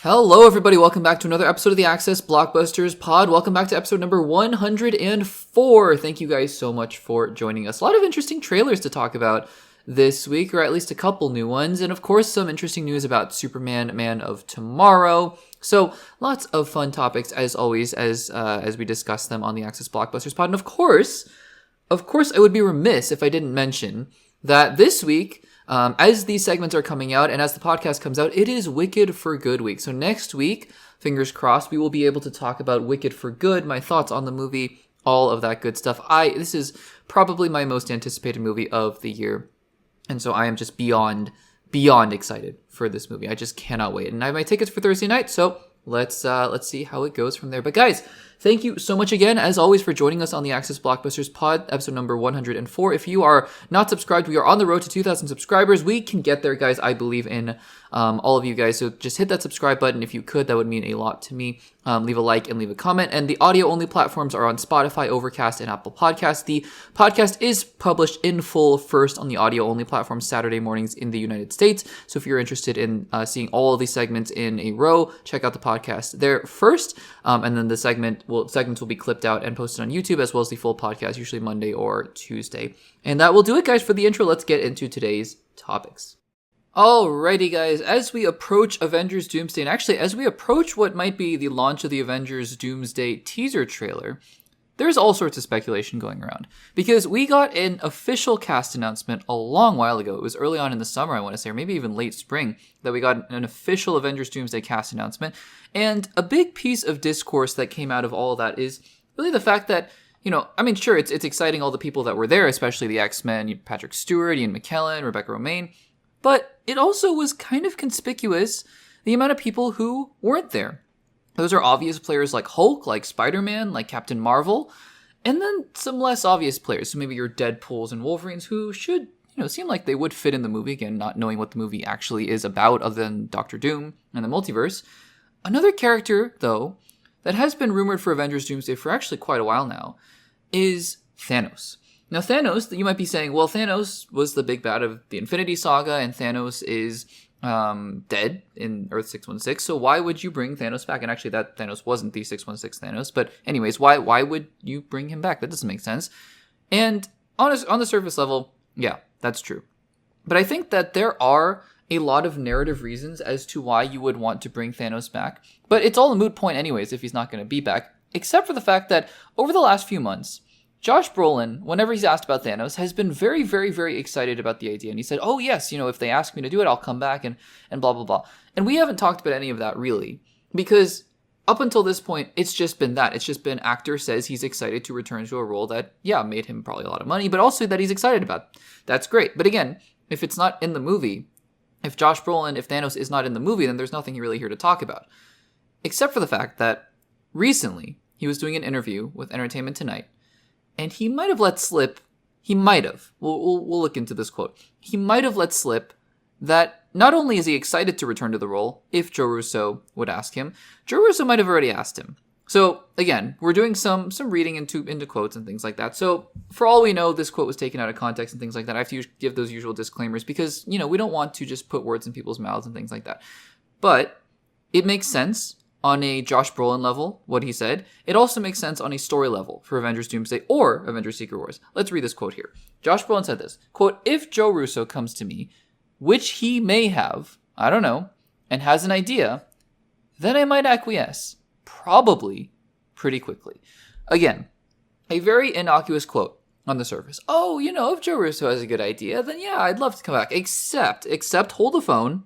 Hello, everybody. Welcome back to another episode of the Access Blockbusters Pod. Welcome back to episode number 104. Thank you guys so much for joining us. A lot of interesting trailers to talk about this week, or at least a couple new ones. And of course, some interesting news about Superman, Man of Tomorrow. So lots of fun topics, as always, as we discuss them on the Access Blockbusters Pod. And of course, I would be remiss if I didn't mention that this week, as these segments are coming out and as the podcast comes out, it is Wicked for Good week. So next week, fingers crossed, we will be able to talk about Wicked for Good, my thoughts on the movie, all of that good stuff. This is probably my most anticipated movie of the year. And so I am just beyond excited for this movie. I just cannot wait. And I have my tickets for Thursday night, so let's see how it goes from there. But guys, thank you so much again, as always, for joining us on the Access Blockbusters Pod, episode number 104. If you are not subscribed, we are on the road to 2,000 subscribers. We can get there, guys. I believe in all of you guys. So just hit that subscribe button if you could. That would mean a lot to me. Leave a like and leave a comment. And the audio-only platforms are on Spotify, Overcast, and Apple Podcasts. The podcast is published in full first on the audio-only platform Saturday mornings in the United States. So if you're interested in seeing all of these segments in a row, check out the podcast there first. And then the segments will be clipped out and posted on YouTube, as well as the full podcast, usually Monday or Tuesday. And that will do it, guys, for the intro. Let's get into today's topics. Alrighty, guys, as we approach Avengers Doomsday, and actually as we approach what might be the launch of the Avengers Doomsday teaser trailer, there's all sorts of speculation going around. Because we got an official cast announcement a long while ago. It was early on in the summer, I want to say, or maybe even late spring, that we got an official Avengers Doomsday cast announcement. And a big piece of discourse that came out of all of that is really the fact that, sure, it's exciting, all the people that were there, especially the X-Men, Patrick Stewart, Ian McKellen, Rebecca Romijn. But it also was kind of conspicuous the amount of people who weren't there. Those are obvious players like Hulk, like Spider-Man, like Captain Marvel, and then some less obvious players. So maybe your Deadpools and Wolverines, who should, seem like they would fit in the movie, again, not knowing what the movie actually is about other than Doctor Doom and the multiverse. Another character, though, that has been rumored for Avengers Doomsday for actually quite a while now is Thanos. Now, Thanos, you might be saying, well, Thanos was the big bad of the Infinity Saga, and Thanos is dead in Earth 616, so why would you bring Thanos back? And actually, that Thanos wasn't the 616 Thanos, but anyways, why would you bring him back? That doesn't make sense. And on the surface level, yeah, that's true. But I think that there are a lot of narrative reasons as to why you would want to bring Thanos back, but it's all a moot point anyways if he's not going to be back, except for the fact that over the last few months, Josh Brolin, whenever he's asked about Thanos, has been very, very, very excited about the idea. And he said, oh, yes, if they ask me to do it, I'll come back and blah, blah, blah. And we haven't talked about any of that, really, because up until this point, it's just been that. It's just been actor says he's excited to return to a role that, made him probably a lot of money, but also that he's excited about. That's great. But again, if it's not in the movie, if Thanos is not in the movie, then there's nothing really here to talk about. Except for the fact that recently, he was doing an interview with Entertainment Tonight, and he might have let slip, we'll look into this quote, he might have let slip that not only is he excited to return to the role, if Joe Russo would ask him, Joe Russo might have already asked him. So, again, we're doing some reading into quotes and things like that. So, for all we know, this quote was taken out of context and things like that. I have to give those usual disclaimers because, we don't want to just put words in people's mouths and things like that. But it makes sense on a Josh Brolin level, what he said. It also makes sense on a story level for Avengers Doomsday or Avengers Secret Wars. Let's read this quote here. Josh Brolin said this, quote, if Joe Russo comes to me, which he may have, I don't know, and has an idea, then I might acquiesce. Probably pretty quickly. Again, a very innocuous quote on the surface. Oh, if Joe Russo has a good idea, then yeah, I'd love to come back. Except, hold the phone.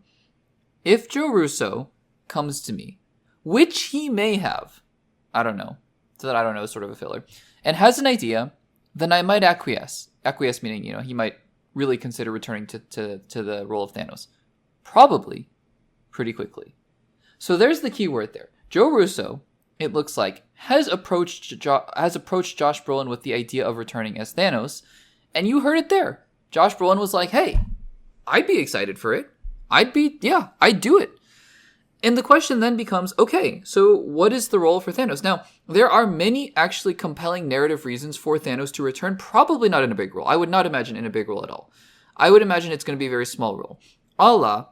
If Joe Russo comes to me, which he may have, I don't know. So that I don't know is sort of a filler. And has an idea, then I might acquiesce. Acquiesce meaning, he might really consider returning to the role of Thanos. Probably pretty quickly. So there's the key word there. Joe Russo, it looks like, has approached Josh Brolin with the idea of returning as Thanos, and you heard it there. Josh Brolin was like, hey, I'd be excited for it. I'd do it. And the question then becomes, okay, so what is the role for Thanos? Now, there are many actually compelling narrative reasons for Thanos to return, probably not in a big role. I would not imagine in a big role at all. I would imagine it's going to be a very small role. A la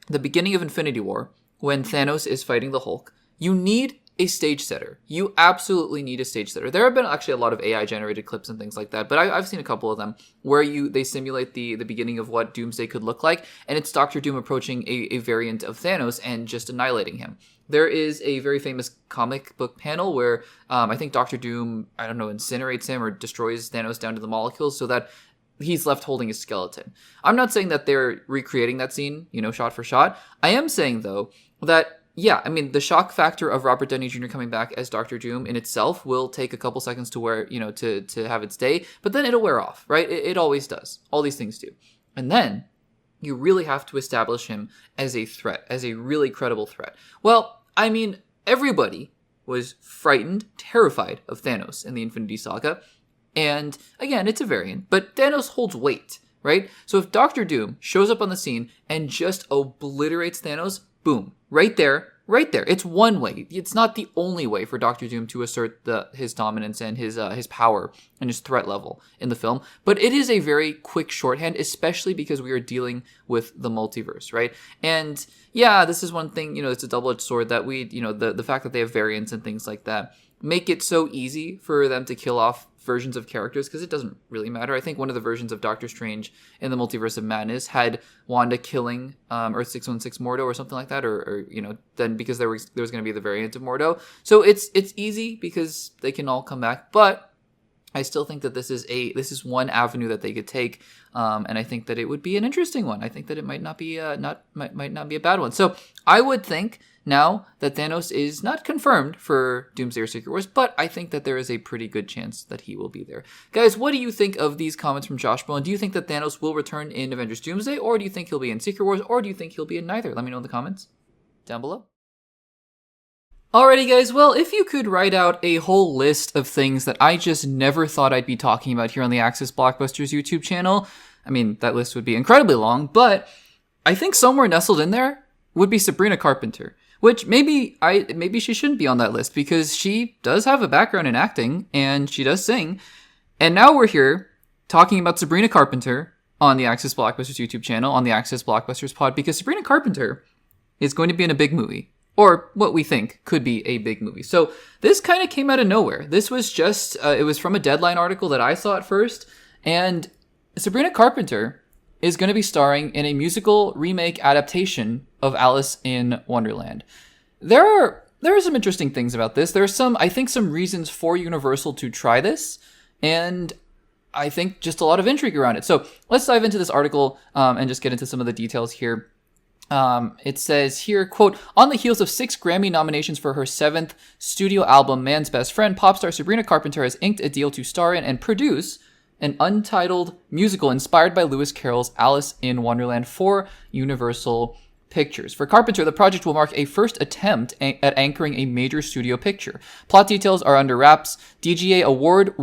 the beginning of Infinity War, when Thanos is fighting the Hulk, you need a stage setter. You absolutely need a stage setter. There have been actually a lot of AI generated clips and things like that, but I've seen a couple of them where they simulate the beginning of what Doomsday could look like, and it's Doctor Doom approaching a variant of Thanos and just annihilating him. There is a very famous comic book panel where I think Doctor Doom, incinerates him or destroys Thanos down to the molecules so that he's left holding his skeleton. I'm not saying that they're recreating that scene, shot for shot. I am saying, though, that the shock factor of Robert Downey Jr. coming back as Doctor Doom in itself will take a couple seconds to wear, to have its day, but then it'll wear off, right? It always does. All these things do. And then you really have to establish him as a threat, as a really credible threat. Well, everybody was frightened, terrified of Thanos in the Infinity Saga. And again, it's a variant, but Thanos holds weight, right? So if Doctor Doom shows up on the scene and just obliterates Thanos, boom, right there. It's one way. It's not the only way for Doctor Doom to assert his dominance and his power and his threat level in the film. But it is a very quick shorthand, especially because we are dealing with the multiverse, right? And yeah, this is one thing, it's a double-edged sword that the fact that they have variants and things like that make it so easy for them to kill off versions of characters because it doesn't really matter. I think one of the versions of Doctor Strange in the Multiverse of Madness had Wanda killing Earth 616 Mordo or something like that, or then because there was going to be the variant of Mordo. So it's easy because they can all come back, but I still think that this is one avenue that they could take, and I think that it would be an interesting one. I think that it might not be might not be a bad one. So I would think now that Thanos is not confirmed for Doomsday or Secret Wars, but I think that there is a pretty good chance that he will be there. Guys, what do you think of these comments from Josh Brolin? Do you think that Thanos will return in Avengers Doomsday, or do you think he'll be in Secret Wars, or do you think he'll be in neither? Let me know in the comments down below. Alrighty guys, well, if you could write out a whole list of things that I just never thought I'd be talking about here on the Access Blockbusters YouTube channel, that list would be incredibly long, but I think somewhere nestled in there would be Sabrina Carpenter, which maybe she shouldn't be on that list because she does have a background in acting and she does sing. And now we're here talking about Sabrina Carpenter on the Access Blockbusters YouTube channel, on the Access Blockbusters pod, because Sabrina Carpenter is going to be in a big movie. Or what we think could be a big movie. So this kind of came out of nowhere. This was just, it was from a Deadline article that I saw at first. And Sabrina Carpenter is going to be starring in a musical remake adaptation of Alice in Wonderland. There are some interesting things about this. There are some reasons for Universal to try this. And I think just a lot of intrigue around it. So let's dive into this article and just get into some of the details here. It says here, quote, on the heels of 6 Grammy nominations for her 7th studio album, Man's Best Friend, pop star Sabrina Carpenter has inked a deal to star in and produce an untitled musical inspired by Lewis Carroll's Alice in Wonderland for Universal Pictures. For Carpenter, the project will mark a first attempt at anchoring a major studio picture. Plot details are under wraps. DGA award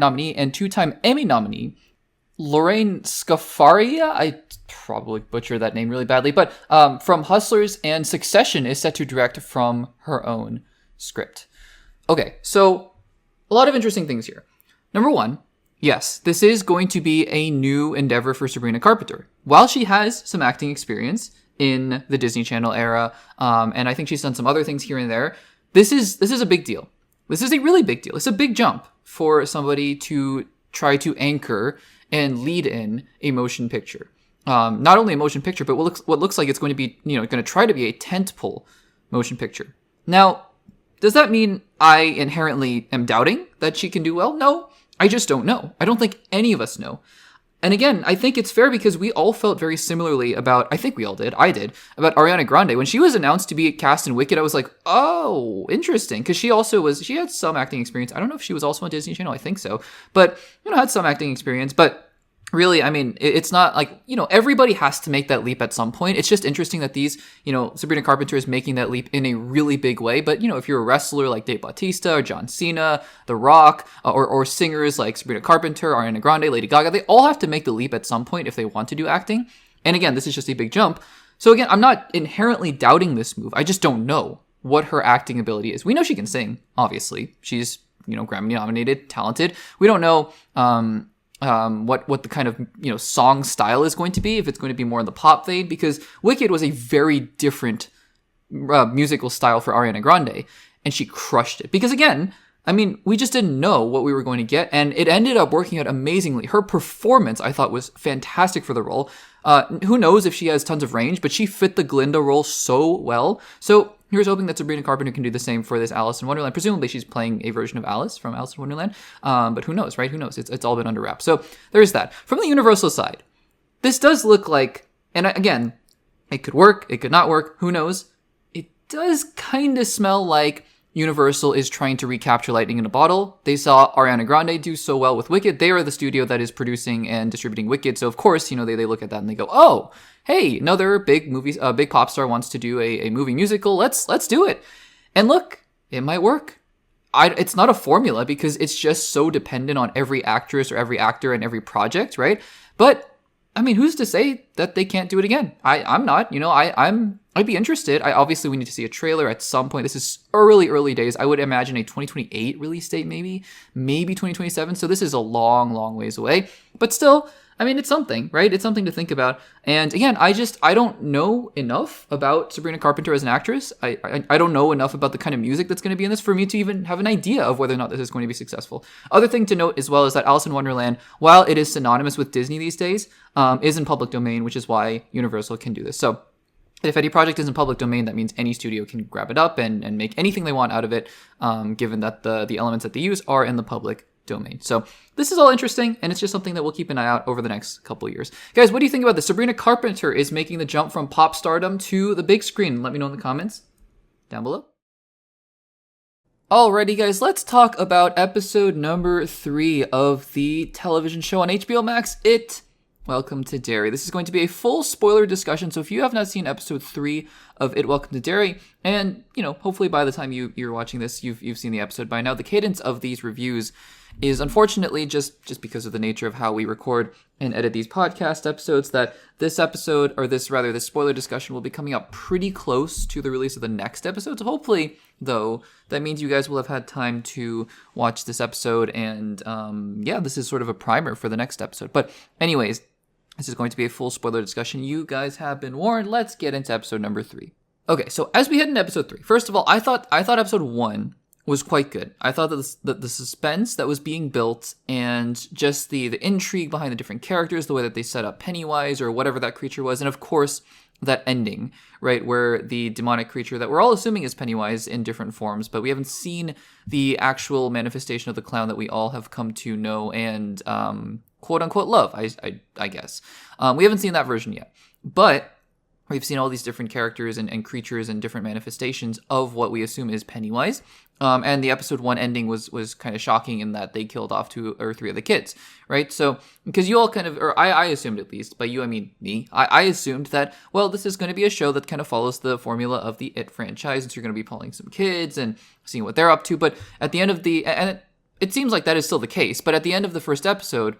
nominee and 2-time Emmy nominee Lorraine Scafaria, I probably butchered that name really badly, but from Hustlers and Succession is set to direct from her own script. Okay, so a lot of interesting things here. Number one, yes, this is going to be a new endeavor for Sabrina Carpenter. While she has some acting experience in the Disney Channel era, and I think she's done some other things here and there, this is a big deal. This is a really big deal. It's a big jump for somebody to try to anchor and lead in a motion picture. Not only a motion picture, but what looks like it's going to be, going to try to be a tentpole motion picture. Now, does that mean I inherently am doubting that she can do well? No, I just don't know. I don't think any of us know. And again, I think it's fair because we all felt very similarly about, I think we all did, I did, about Ariana Grande. When she was announced to be cast in Wicked, I was like, oh, interesting. Because she had some acting experience. I don't know if she was also on Disney Channel. I think so. But, had some acting experience. But really, it's not like, everybody has to make that leap at some point. It's just interesting that Sabrina Carpenter is making that leap in a really big way. But, if you're a wrestler like Dave Bautista or John Cena, The Rock, or singers like Sabrina Carpenter, Ariana Grande, Lady Gaga, they all have to make the leap at some point if they want to do acting. And again, this is just a big jump. So again, I'm not inherently doubting this move. I just don't know what her acting ability is. We know she can sing, obviously. She's, Grammy nominated, talented. We don't know, what the kind of song style is going to be, if it's going to be more in the pop vein, because Wicked was a very different musical style for Ariana Grande, and she crushed it. Because again, I mean, we just didn't know what we were going to get, and it ended up working out amazingly. Her performance, I thought, was fantastic for the role. Who knows if she has tons of range, but she fit the Glinda role so well. So here's hoping that Sabrina Carpenter can do the same for this Alice in Wonderland. Presumably she's playing a version of Alice from Alice in Wonderland, but who knows, right? Who knows? It's all been under wraps. So there's that. From the Universal side, this does look like, and again, it could work, it could not work, who knows? It does kind of smell like Universal is trying to recapture lightning in a bottle. They saw Ariana Grande do so well with Wicked. They are the studio that is producing and distributing Wicked. So of course, they look at that and they go, oh, hey, another big pop star wants to do a movie musical. Let's do it. And look, it might work. It's not a formula because it's just so dependent on every actress or every actor and every project, right? But I mean, who's to say that they can't do it again? I'm not, I'd be interested. Obviously we need to see a trailer at some point. This is early days. I would imagine a 2028 release date, maybe 2027. So this is a long ways away, but still, I mean, it's something, right? It's something to think about. And again, I don't know enough about Sabrina Carpenter as an actress. I don't know enough about the kind of music that's going to be in this for me to even have an idea of whether or not this is going to be successful. Other thing to note as well is that Alice in Wonderland, while it is synonymous with Disney these days, is in public domain, which is why Universal can do this. So if any project is in public domain, that means any studio can grab it up and make anything they want out of it, given that the elements that they use are in the public domain. So this is all interesting, and it's just something that we'll keep an eye out over the next couple of years. Guys, what do you think about this? Sabrina Carpenter is making the jump from pop stardom to the big screen. Let me know in the comments down below. Alrighty, guys, let's talk about episode number 3 of the television show on HBO Max, Welcome to Derry. This is going to be a full spoiler discussion, so if you have not seen episode 3 of Welcome to Derry, and, hopefully by the time you're watching this, you've seen the episode by now, the cadence of these reviews is unfortunately just because of the nature of how we record and edit these podcast episodes, that this episode, or this spoiler discussion will be coming out pretty close to the release of the next episode. So hopefully, though, that means you guys will have had time to watch this episode, and this is sort of a primer for the next episode. But anyways, this is going to be a full spoiler discussion. You guys have been warned. Let's get into episode number 3. Okay, so as we head into episode 3, first of all, I thought episode 1 was quite good. I thought that the suspense that was being built and just the intrigue behind the different characters, the way that they set up Pennywise or whatever that creature was, and of course that ending, right, where the demonic creature that we're all assuming is Pennywise in different forms, but we haven't seen the actual manifestation of the clown that we all have come to know and quote unquote love, I guess. We haven't seen that version yet, but we've seen all these different characters and creatures and different manifestations of what we assume is Pennywise. And the episode 1 ending was kind of shocking in that they killed off 2 or 3 of the kids, right? So, because you all kind of, or I assumed at least, by you I mean me, I assumed that, well, this is going to be a show that kind of follows the formula of the It franchise, and so you're going to be pulling some kids and seeing what they're up to. But at the end of and it seems like that is still the case, but at the end of the first episode,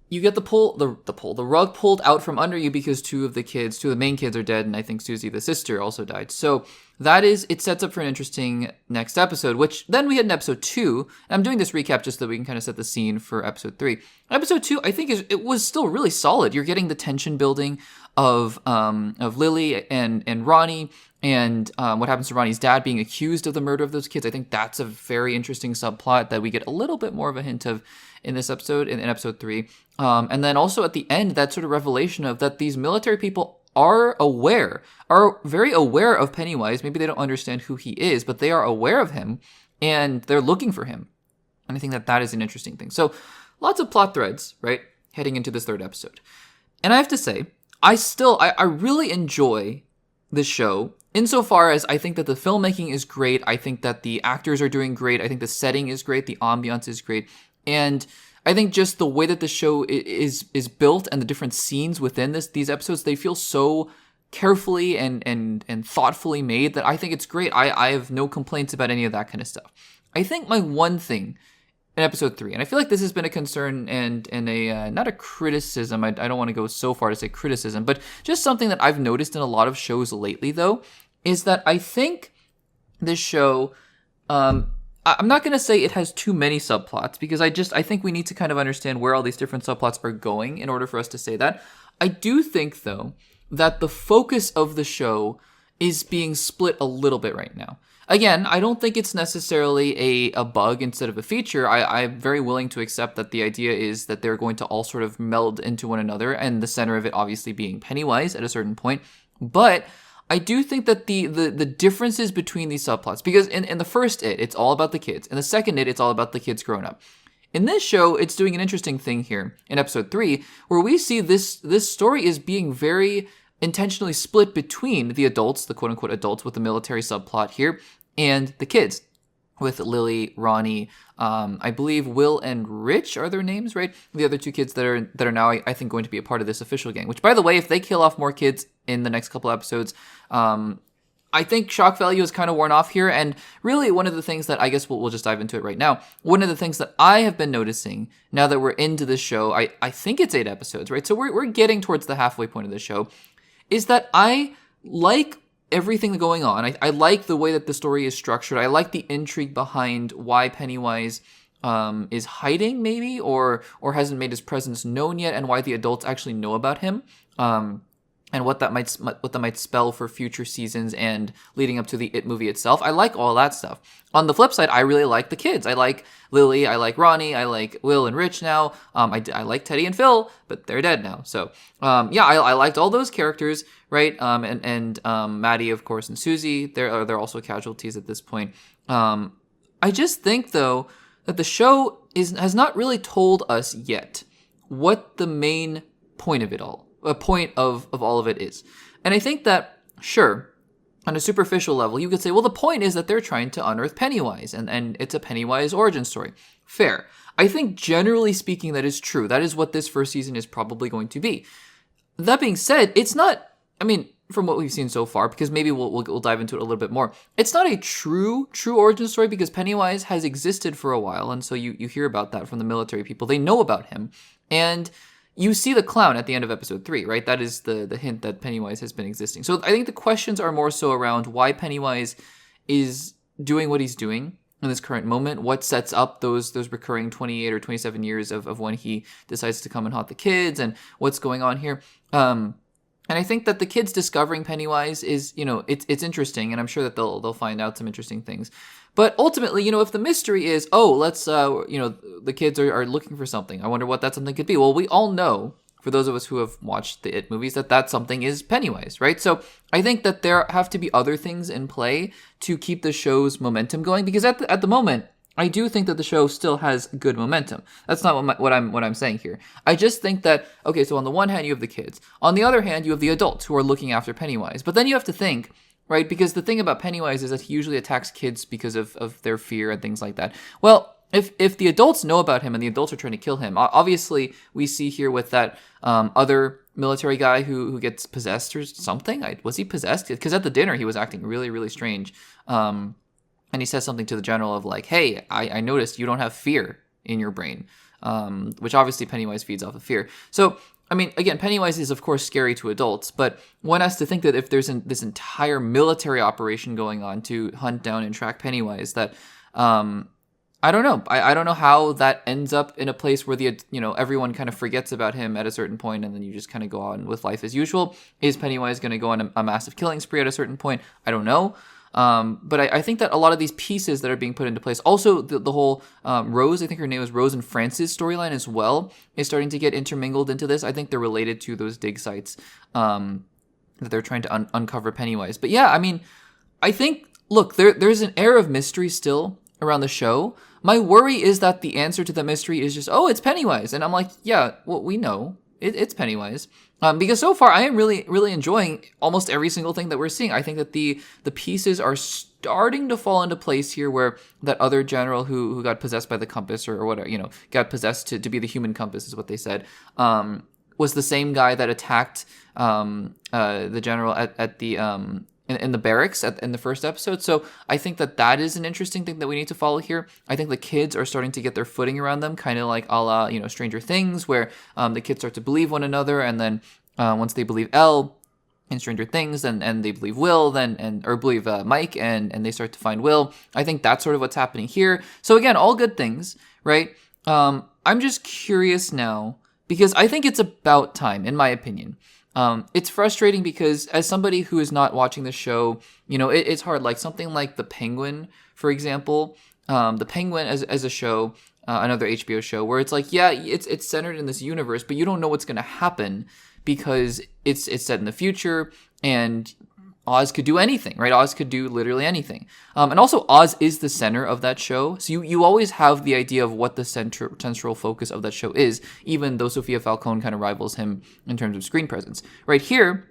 you get the rug pulled out from under you because 2 of the main kids are dead, and I think Susie, the sister, also died. So it sets up for an interesting next episode, which then we had in episode 2. And I'm doing this recap just so that we can kind of set the scene for episode 3. Episode 2, I think it was still really solid. You're getting the tension building of Lily and Ronnie, and what happens to Ronnie's dad being accused of the murder of those kids. I think that's a very interesting subplot that we get a little bit more of a hint of in this episode, in episode 3. And then also at the end, that sort of revelation of that these military people are very aware of Pennywise. Maybe they don't understand who he is, but they are aware of him, and they're looking for him. And I think that is an interesting thing. So lots of plot threads, right, heading into this 3rd episode. And I have to say, I really enjoy this show insofar as I think that the filmmaking is great. I think that the actors are doing great. I think the setting is great. The ambiance is great. And I think just the way that the show is built and the different scenes within these episodes, they feel so carefully and thoughtfully made that I think it's great. I have no complaints about any of that kind of stuff. I think my one thing in episode 3, and I feel like this has been a concern and a not a criticism, I don't want to go so far to say criticism, but just something that I've noticed in a lot of shows lately, though, is that I think this show, I'm not going to say it has too many subplots, because I think we need to kind of understand where all these different subplots are going in order for us to say that. I do think, though, that the focus of the show is being split a little bit right now. Again, I don't think it's necessarily a bug instead of a feature. I'm very willing to accept that the idea is that they're going to all sort of meld into one another, and the center of it obviously being Pennywise at a certain point. But I do think that the differences between these subplots, because in the first it's all about the kids. In the second it's all about the kids growing up. In this show, it's doing an interesting thing here in episode 3, where we see this story is being very intentionally split between the adults, the quote-unquote adults with the military subplot here, and the kids with Lily, Ronnie, I believe Will and Rich are their names, right? The other two kids that are now, I think, going to be a part of this official gang. Which, by the way, if they kill off more kids in the next couple episodes, I think shock value is kind of worn off here. And really, one of the things that I guess we'll just dive into it right now. One of the things that I have been noticing now that we're into this show, I think it's 8 episodes, right? So we're getting towards the halfway point of the show, is that I like everything going on. I like the way that the story is structured. I like the intrigue behind why Pennywise is hiding, maybe, or hasn't made his presence known yet, and why the adults actually know about him, and what that might spell for future seasons and leading up to the It movie itself. I like all that stuff. On the flip side, I really like the kids. I like Lily, I like Ronnie, I like Will and Rich now. I like Teddy and Phil, but they're dead now. So I liked all those characters, right? And Maddie, of course, and Susie. They're also casualties at this point. I just think though that the show has not really told us yet what the main point of it all. A point of all of it is. And I think that, sure, on a superficial level, you could say, well, the point is that they're trying to unearth Pennywise, and it's a Pennywise origin story. Fair. I think, generally speaking, that is true. That is what this first season is probably going to be. That being said, it's not, I mean, from what we've seen so far, because maybe we'll dive into it a little bit more, it's not a true origin story, because Pennywise has existed for a while, and so you hear about that from the military people. They know about him, and you see the clown at the end of episode 3, right? That is the hint that Pennywise has been existing. So I think the questions are more so around why Pennywise is doing what he's doing in this current moment. What sets up those recurring 28 or 27 years of when he decides to come and haunt the kids, and what's going on here. And I think that the kids discovering Pennywise is, it's interesting, and I'm sure that they'll find out some interesting things. But ultimately, if the mystery is, let's, the kids are looking for something. I wonder what that something could be. Well, we all know, for those of us who have watched the It movies, that something is Pennywise, right? So I think that there have to be other things in play to keep the show's momentum going, because at the moment, I do think that the show still has good momentum. That's not what I'm saying here. I just think that, okay, so on the one hand, you have the kids. On the other hand, you have the adults who are looking after Pennywise. But then you have to think, right? Because the thing about Pennywise is that he usually attacks kids because of their fear and things like that. Well, if the adults know about him and the adults are trying to kill him, obviously we see here with that other military guy who gets possessed or something. Was he possessed? Because at the dinner he was acting really, really strange. And he says something to the general of like, hey, I noticed you don't have fear in your brain, which obviously Pennywise feeds off of fear. So I mean, again, Pennywise is, of course, scary to adults, but one has to think that if there's this entire military operation going on to hunt down and track Pennywise, that, I don't know. I don't know how that ends up in a place where everyone kind of forgets about him at a certain point, and then you just kind of go on with life as usual. Is Pennywise going to go on a massive killing spree at a certain point? I don't know. But I think that a lot of these pieces that are being put into place, also the whole Rose, I think her name is Rose and Francis storyline as well, is starting to get intermingled into this. I think they're related to those dig sites that they're trying to uncover Pennywise. But yeah, I mean, I think, look, there's an air of mystery still around the show. My worry is that the answer to the mystery is just, it's Pennywise. And I'm like, yeah, well, we know. It's Pennywise. Because so far I am really, really enjoying almost every single thing that we're seeing. I think that the pieces are starting to fall into place here, where that other general who got possessed by the compass or whatever, got possessed to be the human compass is what they said, was the same guy that attacked the general at the in the barracks in the first episode. So I think that is an interesting thing that we need to follow here. I think the kids are starting to get their footing around them, kind of like a la, Stranger Things, where the kids start to believe one another, and then once they believe Elle in Stranger Things, and they believe Will, or believe Mike, and they start to find Will. I think that's sort of what's happening here. So again, all good things, right? I'm just curious now, because I think it's about time, in my opinion. It's frustrating because as somebody who is not watching the show, it's hard. Like something like The Penguin, for example. The Penguin as a show, another HBO show, where it's like, yeah, it's centered in this universe, but you don't know what's going to happen because it's set in the future, and Oz could do anything, right? Oz could do literally anything. And also Oz is the center of that show. So you always have the idea of what the central focus of that show is, even though Sophia Falcone kind of rivals him in terms of screen presence. Right here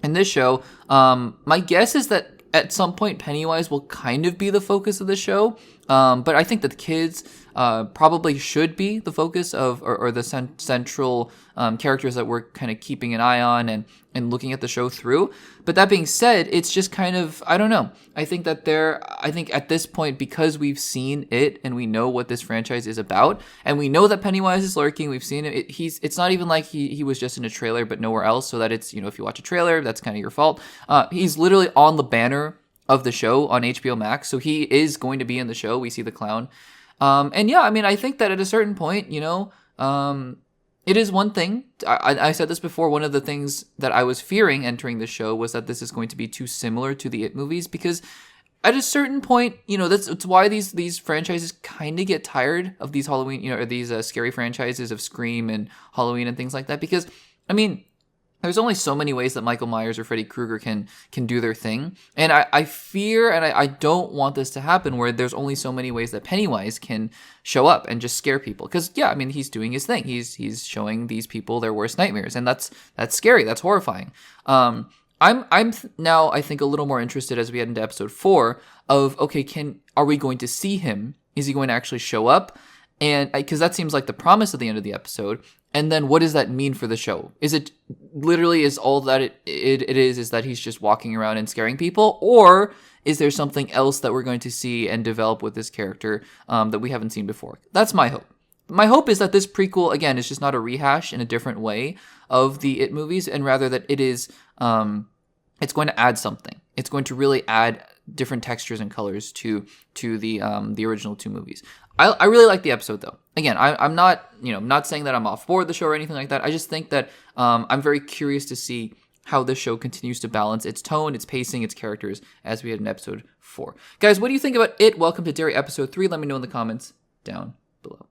in this show, my guess is that at some point Pennywise will kind of be the focus of the show. But I think that the kids probably should be the focus of, or the central characters that we're kind of keeping an eye on and looking at the show through. But that being said, it's just kind of, I don't know. I think at this point, because we've seen it and we know what this franchise is about, and we know that Pennywise is lurking, we've seen it. It's not even like he was just in a trailer but nowhere else, so that it's, if you watch a trailer, that's kind of your fault. He's literally on the banner of the show on HBO Max, so he is going to be in the show. We see the clown. And yeah, I mean, I think that at a certain point, it is one thing. I said this before, one of the things that I was fearing entering the show was that this is going to be too similar to the It movies, because at a certain point, that's why these franchises kind of get tired of these Halloween, or these scary franchises of Scream and Halloween and things like that, because, I mean, there's only so many ways that Michael Myers or Freddy Krueger can do their thing. And I fear, and I don't want this to happen, where there's only so many ways that Pennywise can show up and just scare people. Because, yeah, I mean, he's doing his thing. He's showing these people their worst nightmares. And that's scary. That's horrifying. I'm now, I think, a little more interested as we head into episode 4 of, okay, are we going to see him? Is he going to actually show up? And because that seems like the promise at the end of the episode. And then what does that mean for the show? Is it literally is all that it is that he's just walking around and scaring people? Or is there something else that we're going to see and develop with this character that we haven't seen before? That's my hope. My hope is that this prequel, again, is just not a rehash in a different way of the It movies, and rather that it is, it's going to add something. It's going to really add different textures and colors to the original 2 movies. I really like the episode, though. Again, I'm not, not saying that I'm off board the show or anything like that. I just think that I'm very curious to see how this show continues to balance its tone, its pacing, its characters as we had in episode 4. Guys, what do you think about it? Welcome to Derry episode 3. Let me know in the comments down below.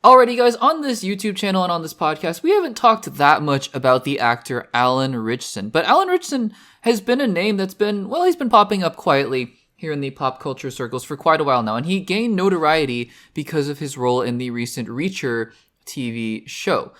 Alrighty, guys, on this YouTube channel and on this podcast, we haven't talked that much about the actor Alan Ritchson. But Alan Ritchson has been a name that's been, well, he's been popping up quietly here in the pop culture circles for quite a while now. And he gained notoriety because of his role in the recent Reacher TV show.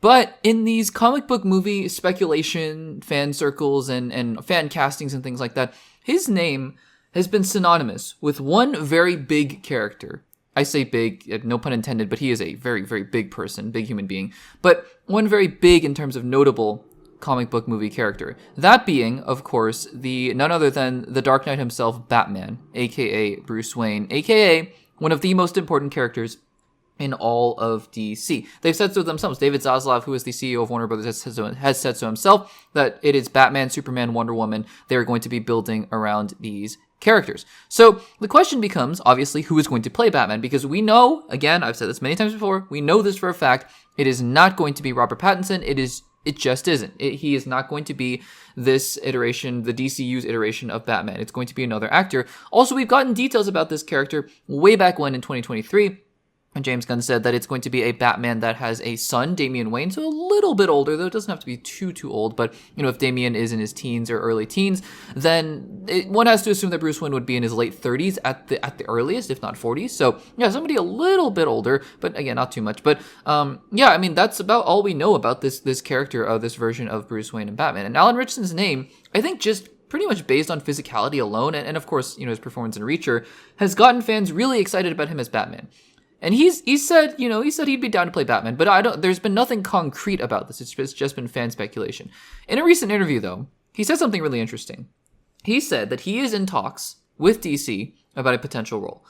But in these comic book movie speculation, fan circles, and fan castings and things like that, his name has been synonymous with one very big character. I say big, no pun intended, but he is a very, very big person, big human being. But one very big in terms of notable comic book movie character. That being, of course, none other than the Dark Knight himself, Batman, aka Bruce Wayne, aka one of the most important characters in all of DC. They've said so themselves. David Zaslav, who is the CEO of Warner Brothers, has said so himself, that it is Batman, Superman, Wonder Woman. They're going to be building around these characters. So the question becomes, obviously, who is going to play Batman? Because we know, again, I've said this many times before, we know this for a fact, it is not going to be Robert Pattinson. It just isn't. He is not going to be this iteration, the DCU's iteration of Batman. It's going to be another actor. Also, we've gotten details about this character way back when in 2023. And James Gunn said that it's going to be a Batman that has a son, Damian Wayne, so a little bit older, though it doesn't have to be too old. But, if Damian is in his teens or early teens, then one has to assume that Bruce Wayne would be in his late 30s at the earliest, if not 40s. So, yeah, somebody a little bit older, but again, not too much. But, yeah, I mean, that's about all we know about this character of this version of Bruce Wayne and Batman. And Alan Ritchson's name, I think, just pretty much based on physicality alone, and of course, his performance in Reacher, has gotten fans really excited about him as Batman. And he said he'd be down to play Batman, but there's been nothing concrete about this. It's just been fan speculation. In a recent interview, though, he said something really interesting. He said that he is in talks with DC about a potential role.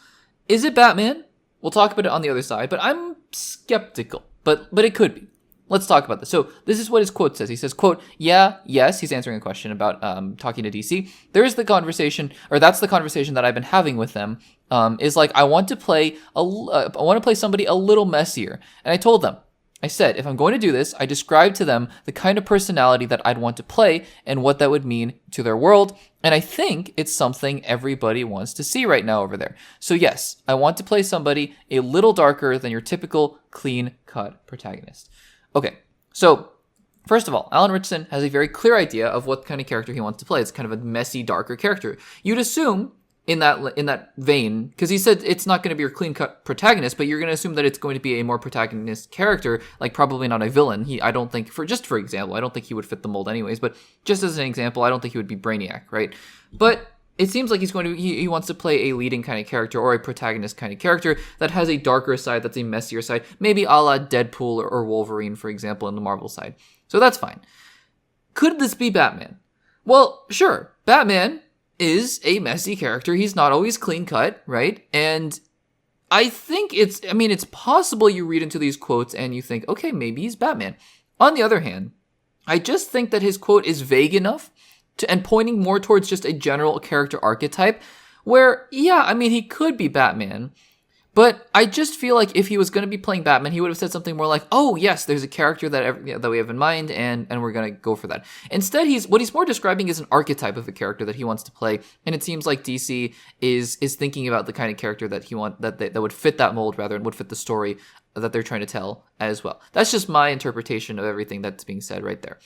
Is it Batman? We'll talk about it on the other side, but I'm skeptical. But it could be. Let's talk about this. So this is what his quote says. He says, quote, yeah, yes, he's answering a question about talking to DC. There is the conversation, or that's the conversation that I've been having with them, is like, I want to play somebody a little messier. And I told them, I said, if I'm going to do this, I describe to them the kind of personality that I'd want to play and what that would mean to their world. And I think it's something everybody wants to see right now over there. So yes, I want to play somebody a little darker than your typical clean-cut protagonist. Okay, so first of all, Alan Ritchson has a very clear idea of what kind of character he wants to play. It's kind of a messy, darker character. You'd assume in that vein, because he said it's not going to be your clean-cut protagonist, but you're going to assume that it's going to be a more protagonist character, like probably not a villain. I don't think, for example, I don't think he would fit the mold anyways, but just as an example, I don't think he would be Brainiac, right? But it seems like he wants to play a leading kind of character or a protagonist kind of character that has a darker side, that's a messier side, maybe a la Deadpool or Wolverine, for example, in the Marvel side. So that's fine. Could this be Batman? Well, sure. Batman is a messy character. He's not always clean cut, right? And I think it's possible you read into these quotes and you think, okay, maybe he's Batman. On the other hand, I just think that his quote is vague enough and pointing more towards just a general character archetype where, yeah, he could be Batman. But I just feel like if he was going to be playing Batman, he would have said something more like, oh, yes, there's a character that we have in mind, and we're going to go for that. Instead, what he's more describing is an archetype of a character that he wants to play, and it seems like DC is thinking about the kind of character that that would fit that mold, rather, and would fit the story that they're trying to tell as well. That's just my interpretation of everything that's being said right there.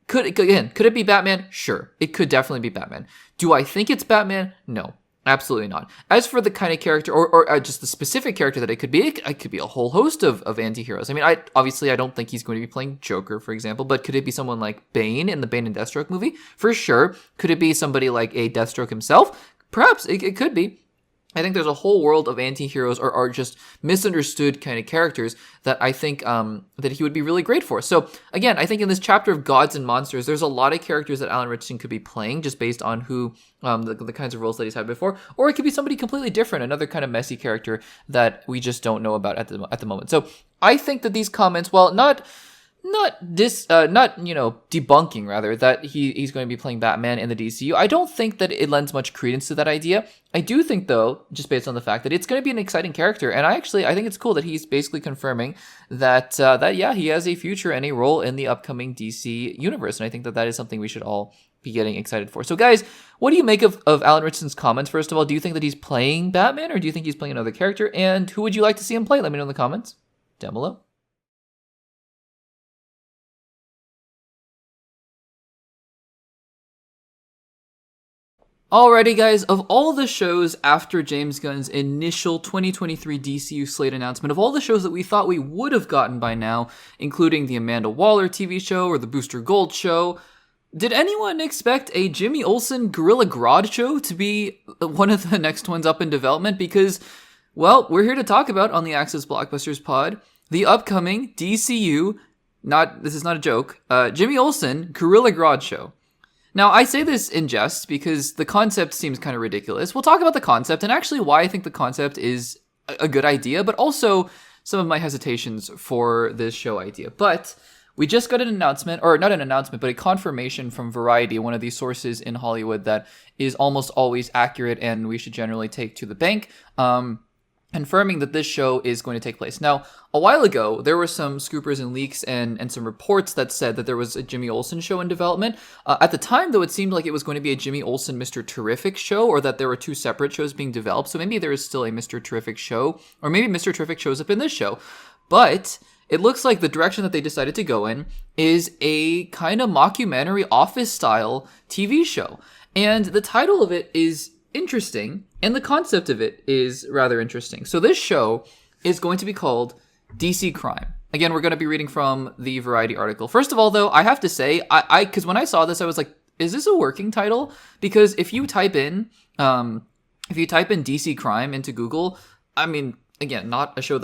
Could it be Batman? Sure, it could definitely be Batman. Do I think it's Batman? No. Absolutely not. As for the kind of character, or just the specific character that it could be a whole host of anti-heroes. I don't think he's going to be playing Joker, for example, but could it be someone like Bane in the Bane and Deathstroke movie? For sure. Could it be somebody like a Deathstroke himself? Perhaps. It could be. I think there's a whole world of anti-heroes or just misunderstood kind of characters that I think that he would be really great for. So again, I think in this chapter of Gods and Monsters, there's a lot of characters that Alan Ritchson could be playing just based on who the kinds of roles that he's had before, or it could be somebody completely different, another kind of messy character that we just don't know about at the moment. So I think that these comments, while not debunking rather that he's going to be playing Batman in the DCU, I don't think that it lends much credence to that idea. I do think, though, just based on the fact that it's going to be an exciting character, and I think it's cool that he's basically confirming that he has a future and a role in the upcoming DC universe, and I think that is something we should all be getting excited for. So guys, what do you make of Alan Ritchson's comments? First of all, do you think that he's playing Batman, or do you think he's playing another character, and who would you like to see him play? Let me know in the comments down below. Alrighty guys, of all the shows after James Gunn's initial 2023 DCU slate announcement, of all the shows that we thought we would have gotten by now, including the Amanda Waller TV show or the Booster Gold show, did anyone expect a Jimmy Olsen Gorilla Grodd show to be one of the next ones up in development? Because, well, we're here to talk about on the Access Blockbusters pod the upcoming DCU, this is not a joke, Jimmy Olsen Gorilla Grodd show. Now, I say this in jest because the concept seems kind of ridiculous. We'll talk about the concept and actually why I think the concept is a good idea, but also some of my hesitations for this show idea. But we just got an announcement, or not an announcement, but a confirmation from Variety, one of these sources in Hollywood that is almost always accurate and we should generally take to the bank, confirming that this show is going to take place. Now, a while ago, there were some scoopers and leaks and some reports that said that there was a Jimmy Olsen show in development. At the time, though, it seemed like it was going to be a Jimmy Olsen Mr. Terrific show, or that there were two separate shows being developed. So maybe there is still a Mr. Terrific show, or maybe Mr. Terrific shows up in this show. But it looks like the direction that they decided to go in is a kind of mockumentary office-style TV show. And the title of it is interesting, and the concept of it is rather interesting. So this show is going to be called DC Crime. Again, we're going to be reading from the Variety article. First of all, though, I have to say, because when I saw this, I was like, is this a working title? Because if you type in DC Crime into Google, again, we're not a show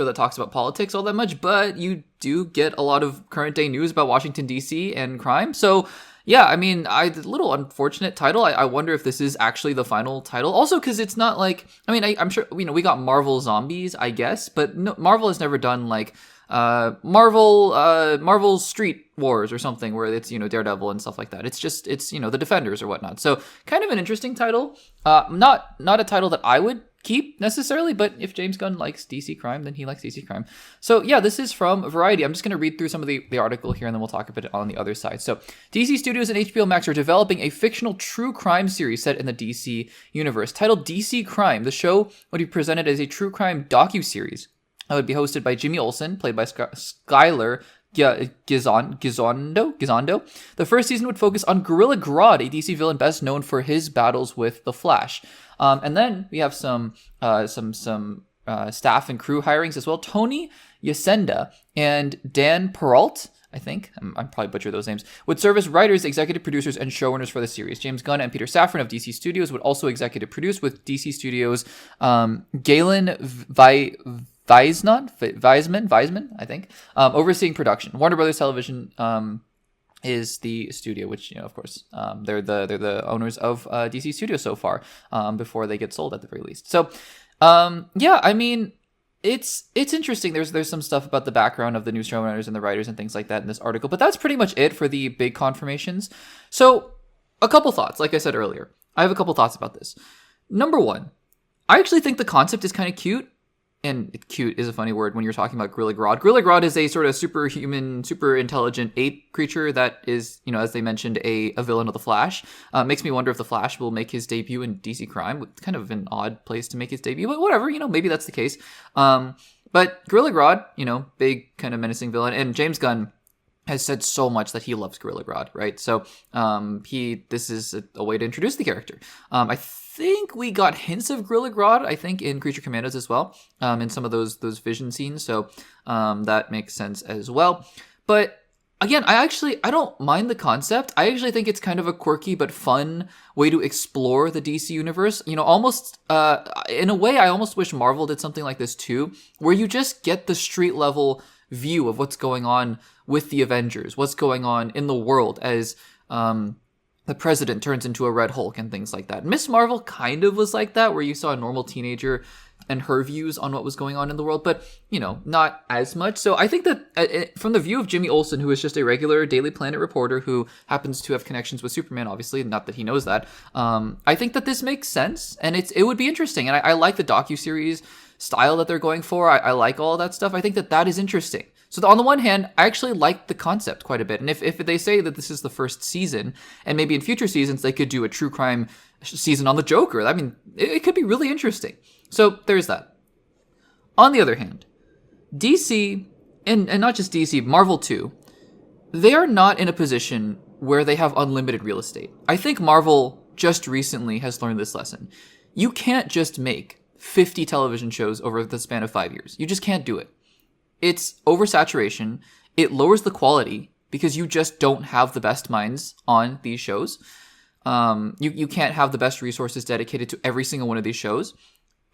that talks about politics all that much, but you do get a lot of current day news about Washington, D.C. and crime. So yeah, a little unfortunate title. I wonder if this is actually the final title. Also, because it's not like, I'm sure, we got Marvel Zombies, I guess, but no, Marvel has never done like Marvel Street Wars or something where it's, Daredevil and stuff like that. It's the Defenders or whatnot. So kind of an interesting title. Not a title that I would keep necessarily, but if James Gunn likes DC crime, then he likes DC crime. So yeah, this is from Variety. I'm just going to read through some of the article here, and then we'll talk a bit on the other side. So DC Studios and HBO Max are developing a fictional true crime series set in the DC universe. Titled DC Crime, the show would be presented as a true crime docuseries. It would be hosted by Jimmy Olsen, played by Skylar Gisondo. The first season would focus on Gorilla Grodd, a DC villain best known for his battles with the Flash. And then we have some staff and crew hirings as well. Tony Yacenda and Dan Peralt, I think, I'm probably butchered those names, would serve as writers, executive producers, and showrunners for the series. James Gunn and Peter Safran of DC Studios would also executive produce, with DC Studios Galen Weisman, I think, overseeing production. Warner Brothers Television is the studio, which, of course, they're the owners of DC Studios so far, before they get sold at the very least. So, yeah, I mean, it's interesting. There's some stuff about the background of the new showrunners and the writers and things like that in this article, but that's pretty much it for the big confirmations. So, a couple thoughts. Like I said earlier, I have a couple thoughts about this. Number one, I actually think the concept is kind of cute. And cute is a funny word when you're talking about Gorilla Grodd. Gorilla Grodd is a sort of superhuman, super intelligent ape creature that is, as they mentioned, a villain of the Flash. Makes me wonder if the Flash will make his debut in DC Crime. It's kind of an odd place to make his debut, but whatever, maybe that's the case. But Gorilla Grodd, big kind of menacing villain. And James Gunn has said so much that he loves Gorilla Grodd, right? So this is a way to introduce the character. I think we got hints of Gorilla Grodd, I think, in Creature Commandos as well, in some of those vision scenes. So that makes sense as well. But again, I don't mind the concept. I actually think it's kind of a quirky but fun way to explore the DC universe. Almost in a way, I almost wish Marvel did something like this too, where you just get the street level view of what's going on with the Avengers, what's going on in the world as the president turns into a Red Hulk and things like that. Miss Marvel kind of was like that, where you saw a normal teenager and her views on what was going on in the world, but, not as much. So I think that from the view of Jimmy Olsen, who is just a regular Daily Planet reporter who happens to have connections with Superman, obviously, not that he knows that, I think that this makes sense, and it would be interesting. And I like the docuseries style that they're going for. I like all that stuff. I think that is interesting. So on the one hand, I actually like the concept quite a bit. And if they say that this is the first season, and maybe in future seasons they could do a true crime season on the Joker, I mean, it could be really interesting. So there's that. On the other hand, DC, and not just DC, Marvel too, they are not in a position where they have unlimited real estate. I think Marvel just recently has learned this lesson. You can't just make 50 television shows over the span of 5 years. You just can't do it. It's oversaturation. It lowers the quality because you just don't have the best minds on these shows. You can't have the best resources dedicated to every single one of these shows.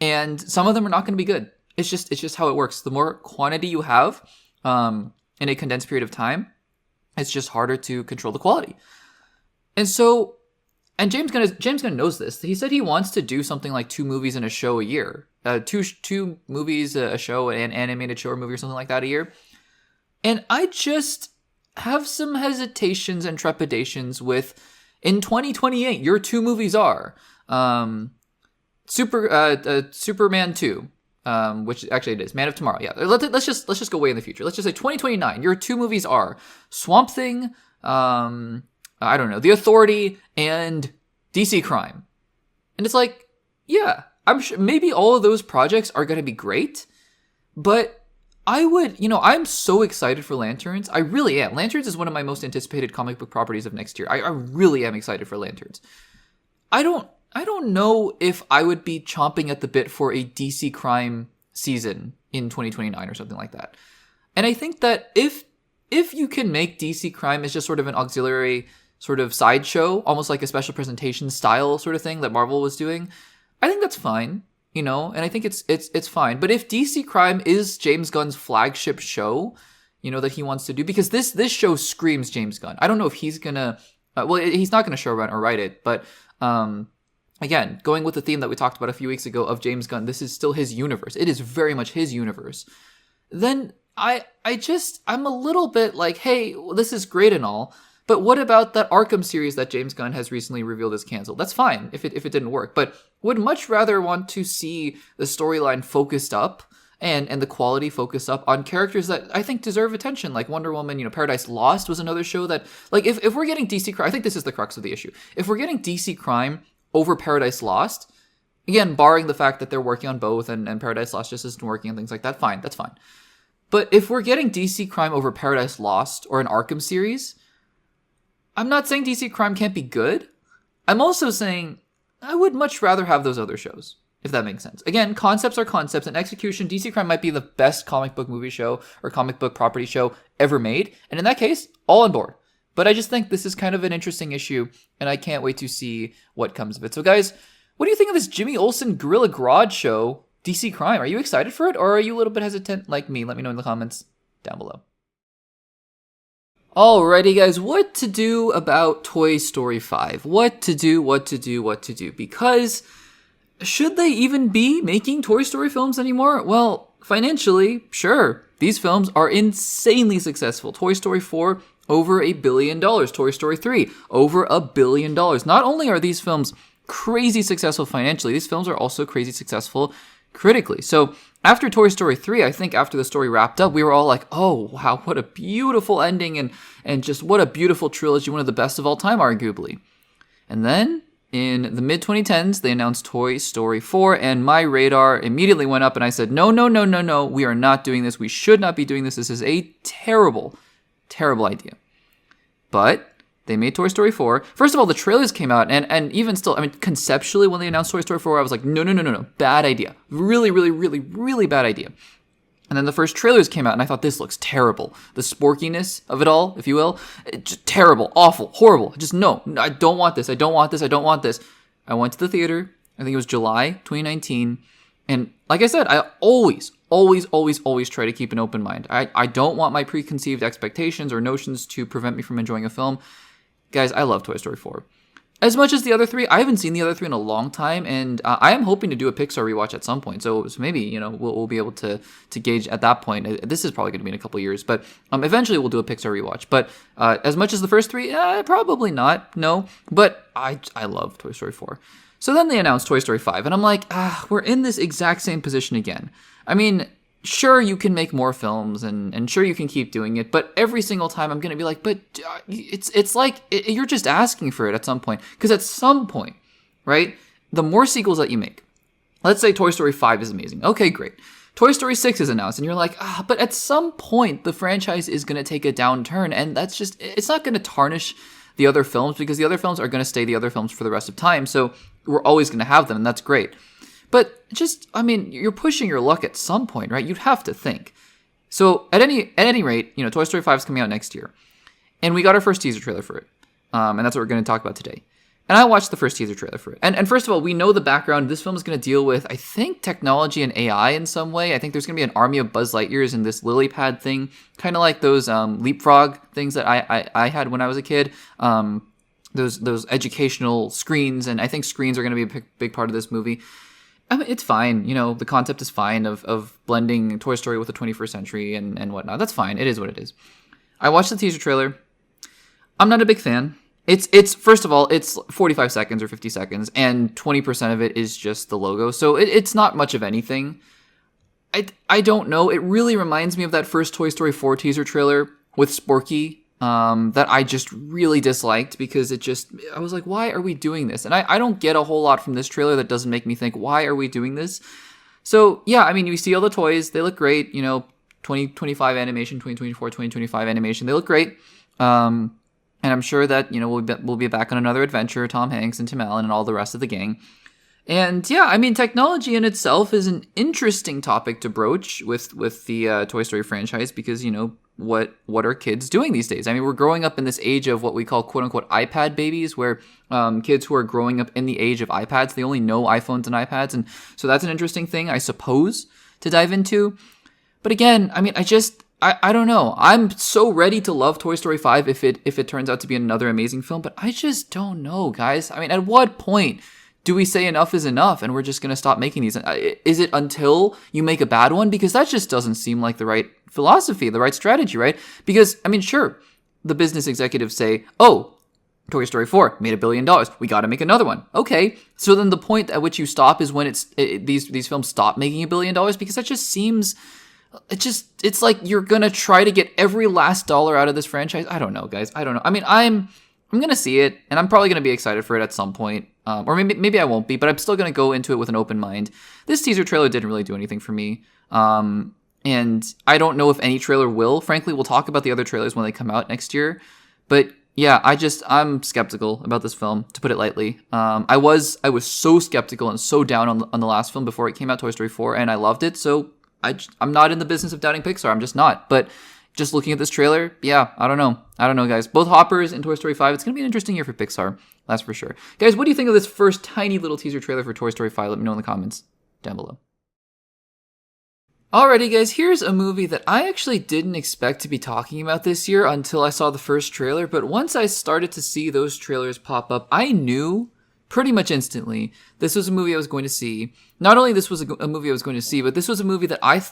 And some of them are not going to be good. It's just how it works. The more quantity you have in a condensed period of time, it's just harder to control the quality. And so, and James Gunn knows this. He said he wants to do something like 2 movies and a show a year. Two movies, a show, an animated show or movie or something like that a year. And I just have some hesitations and trepidations with, in 2028, your 2 movies are Superman 2, which actually it is, Man of Tomorrow. Yeah, let's just go way in the future. Let's just say 2029. Your 2 movies are Swamp Thing, I don't know, The Authority, and DC Crime. And it's like, yeah, I'm sure maybe all of those projects are going to be great, but I would, I'm so excited for Lanterns. I really am. Lanterns is one of my most anticipated comic book properties of next year. I really am excited for Lanterns. I don't know if I would be chomping at the bit for a DC Crime season in 2029 or something like that. And I think that if you can make DC Crime as just sort of an auxiliary sort of sideshow, almost like a special presentation style sort of thing that Marvel was doing, I think that's fine, and I think it's fine. But if DC Crime is James Gunn's flagship show, that he wants to do, because this show screams James Gunn. I don't know if he's gonna, he's not gonna show run or write it, but again, going with the theme that we talked about a few weeks ago of James Gunn, this is still his universe. It is very much his universe. Then I'm a little bit like, hey, this is great and all, But what about that Arkham series that James Gunn has recently revealed is canceled? That's fine if it didn't work, but would much rather want to see the storyline focused up and the quality focused up on characters that I think deserve attention, like Wonder Woman. Paradise Lost was another show that, like, if we're getting DC crime, I think this is the crux of the issue. If we're getting DC crime over Paradise Lost, again, barring the fact that they're working on both and Paradise Lost just isn't working and things like that, fine, that's fine. But if we're getting DC crime over Paradise Lost or an Arkham series, I'm not saying DC crime can't be good. I'm also saying I would much rather have those other shows, if that makes sense. Again, concepts are concepts, and execution, DC crime might be the best comic book movie show or comic book property show ever made. And in that case, all on board. But I just think this is kind of an interesting issue, and I can't wait to see what comes of it. So guys, what do you think of this Jimmy Olsen Gorilla Grodd show, DC Crime? Are you excited for it, or are you a little bit hesitant like me? Let me know in the comments down below. Alrighty guys, what to do about Toy Story 5? What to do? Because should they even be making Toy Story films anymore? Well, financially, sure. These films are insanely successful. Toy Story 4, over $1 billion. Toy Story 3, over $1 billion. Not only are these films crazy successful financially, these films are also crazy successful critically. So after Toy Story 3, I think after the story wrapped up, we were all like, oh, wow, what a beautiful ending and just what a beautiful trilogy, one of the best of all time, arguably. And then in the mid-2010s, they announced Toy Story 4, and my radar immediately went up, and I said, no, we are not doing this. We should not be doing this. This is a terrible, terrible idea. But they made Toy Story 4. First of all, the trailers came out, and even still, I mean, conceptually, when they announced Toy Story 4, I was like, no, bad idea. Really, really, really, really bad idea. And then the first trailers came out, and I thought, this looks terrible. The sporkiness of it all, if you will, just terrible, awful, horrible. Just no, I don't want this. I don't want this. I went to the theater, I think it was July 2019, and like I said, I always try to keep an open mind. I don't want my preconceived expectations or notions to prevent me from enjoying a film. Guys, I love Toy Story 4. As much as the other three, I haven't seen the other three in a long time, and I am hoping to do a Pixar rewatch at some point. So maybe, we'll be able to gauge at that point. This is probably going to be in a couple years, but eventually we'll do a Pixar rewatch. But as much as the first three, probably not, no. But I love Toy Story 4. So then they announced Toy Story 5, and I'm like, we're in this exact same position again. I mean, sure, you can make more films, and sure, you can keep doing it, but every single time I'm going to be like, but it's like, you're just asking for it at some point. Because at some point, right, the more sequels that you make, let's say Toy Story 5 is amazing. Okay, great. Toy Story 6 is announced, and you're like, but at some point, the franchise is going to take a downturn, and that's just, it's not going to tarnish the other films, because the other films are going to stay the other films for the rest of time, so we're always going to have them, and that's great. But just, I mean, you're pushing your luck at some point, right? You'd have to think. So at any rate, Toy Story 5 is coming out next year. And we got our first teaser trailer for it. And that's what we're going to talk about today. And I watched the first teaser trailer for it. And first of all, we know the background. This film is going to deal with, I think, technology and AI in some way. I think there's going to be an army of Buzz Lightyears in this lily pad thing. Kind of like those leapfrog things that I had when I was a kid. Those educational screens. And I think screens are going to be a big part of this movie. I mean, it's fine. The concept is fine of blending Toy Story with the 21st century and whatnot. That's fine. It is what it is. I watched the teaser trailer. I'm not a big fan. It's first of all, it's 45 seconds or 50 seconds, and 20% of it is just the logo. So it's not much of anything. I don't know. It really reminds me of that first Toy Story 4 teaser trailer with Sporky. That I just really disliked because I was like, why are we doing this? And I don't get a whole lot from this trailer that doesn't make me think, why are we doing this? So yeah, I mean, you see all the toys, they look great, 2025 animation, 2024, 2025 animation, they look great. And I'm sure that, we'll be back on another adventure, Tom Hanks and Tim Allen and all the rest of the gang. And yeah, I mean, technology in itself is an interesting topic to broach with the Toy Story franchise because, what are kids doing these days? I mean, we're growing up in this age of what we call quote-unquote iPad babies, where kids who are growing up in the age of iPads, they only know iPhones and iPads. And so that's an interesting thing, I suppose, to dive into. But again, I mean, I don't know. I'm so ready to love Toy Story 5 if it turns out to be another amazing film, but I just don't know, guys. I mean, at what point do we say enough is enough and we're just going to stop making these? Is it until you make a bad one? Because that just doesn't seem like the right philosophy, the right strategy, right? Because, I mean, sure, the business executives say, oh, Toy Story 4 made $1 billion. We got to make another one. Okay. So then the point at which you stop is when these films stop making $1 billion, because that just seems, it's like you're going to try to get every last dollar out of this franchise. I don't know, guys. I don't know. I mean, I'm going to see it, and I'm probably going to be excited for it at some point. Or maybe I won't be, but I'm still going to go into it with an open mind. This teaser trailer didn't really do anything for me. And I don't know if any trailer will. Frankly, we'll talk about the other trailers when they come out next year. But yeah, I'm skeptical about this film, to put it lightly. I was so skeptical and so down on the last film before it came out, Toy Story 4, and I loved it. So I'm not in the business of doubting Pixar. I'm just not. But just looking at this trailer, yeah, I don't know, guys. Both Hoppers and Toy Story 5, it's going to be an interesting year for Pixar. That's for sure. Guys, what do you think of this first tiny little teaser trailer for Toy Story 5? Let me know in the comments down below. Alrighty, guys, here's a movie that I actually didn't expect to be talking about this year until I saw the first trailer, but once I started to see those trailers pop up, I knew pretty much instantly this was a movie I was going to see. Not only this was a movie I was going to see, but this was a movie that I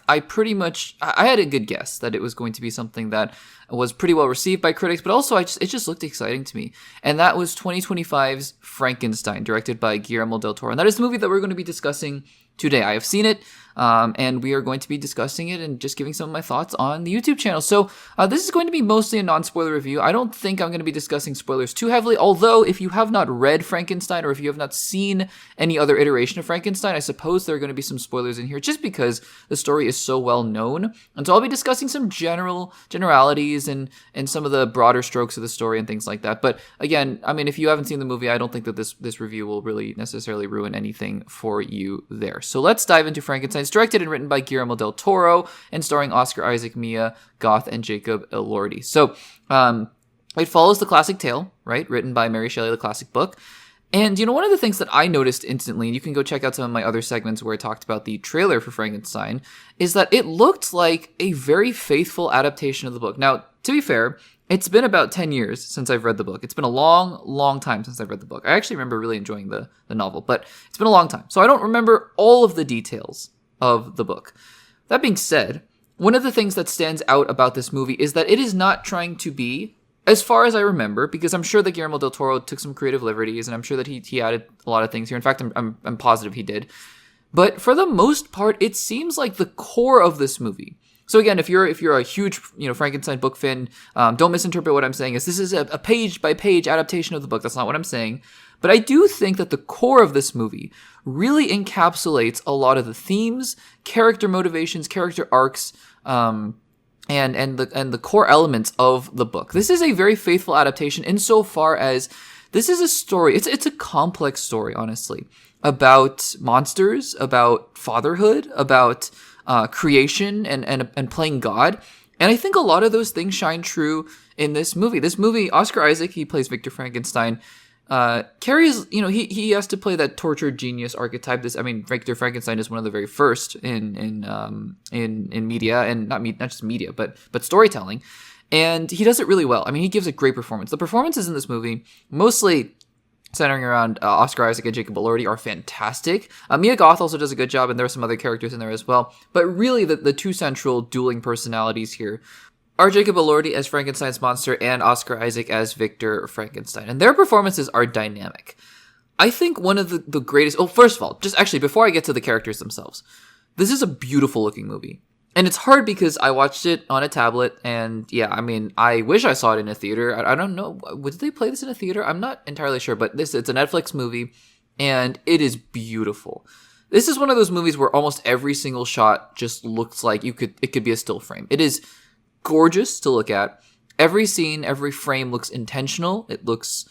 had a good guess that it was going to be something that was pretty well received by critics, but also it just looked exciting to me. And that was 2025's Frankenstein, directed by Guillermo del Toro. And that is the movie that we're going to be discussing today. I have seen it, and we are going to be discussing it and just giving some of my thoughts on the YouTube channel. So this is going to be mostly a non-spoiler review. I don't think I'm going to be discussing spoilers too heavily, although if you have not read Frankenstein or if you have not seen any other iteration of Frankenstein, I suppose there are going to be some spoilers in here just because the story is so well known. And so I'll be discussing some generalities and some of the broader strokes of the story and things like that. But again, I mean, if you haven't seen the movie, I don't think that this review will really necessarily ruin anything for you there. So let's dive into Frankenstein. It's directed and written by Guillermo del Toro and starring Oscar Isaac, Mia Goth, and Jacob Elordi. So it follows the classic tale, right? Written by Mary Shelley, the classic book. And, one of the things that I noticed instantly, and you can go check out some of my other segments where I talked about the trailer for Frankenstein, is that it looked like a very faithful adaptation of the book. Now, to be fair, it's been about 10 years since I've read the book. It's been a long, long time since I've read the book. I actually remember really enjoying the novel, but it's been a long time. So I don't remember all of the details of the book. That being said, one of the things that stands out about this movie is that it is not trying to be, as far as I remember, because I'm sure that Guillermo del Toro took some creative liberties, and I'm sure that he added a lot of things here. In fact, I'm positive he did. But for the most part, it seems like the core of this movie. So again, if you're a huge Frankenstein book fan, don't misinterpret what I'm saying. This is a page by page adaptation of the book. That's not what I'm saying. But I do think that the core of this movie really encapsulates a lot of the themes, character motivations, character arcs, and the core elements of the book. This is a very faithful adaptation insofar as this is a story. It's a complex story, honestly, about monsters, about fatherhood, about creation and playing God. And I think a lot of those things shine true in this movie. This movie, Oscar Isaac, he plays Victor Frankenstein, carries, he has to play that tortured genius archetype. Victor Frankenstein is one of the very first in media, and not just media, but storytelling. And he does it really well. I mean, he gives a great performance. The performances in this movie, mostly centering around Oscar Isaac and Jacob Elordi, are fantastic. Mia Goth also does a good job, and there are some other characters in there as well. But really, the two central dueling personalities here are Jacob Elordi as Frankenstein's monster and Oscar Isaac as Victor Frankenstein. And their performances are dynamic. I think one of the greatest... Oh, first of all, just actually, before I get to the characters themselves, this is a beautiful looking movie. And it's hard because I watched it on a tablet, and yeah, I wish I saw it in a theater. I don't know. Did they play this in a theater? I'm not entirely sure, but it's a Netflix movie, and it is beautiful. This is one of those movies where almost every single shot just looks like it could be a still frame. It is gorgeous to look at. Every scene, every frame looks intentional. It looks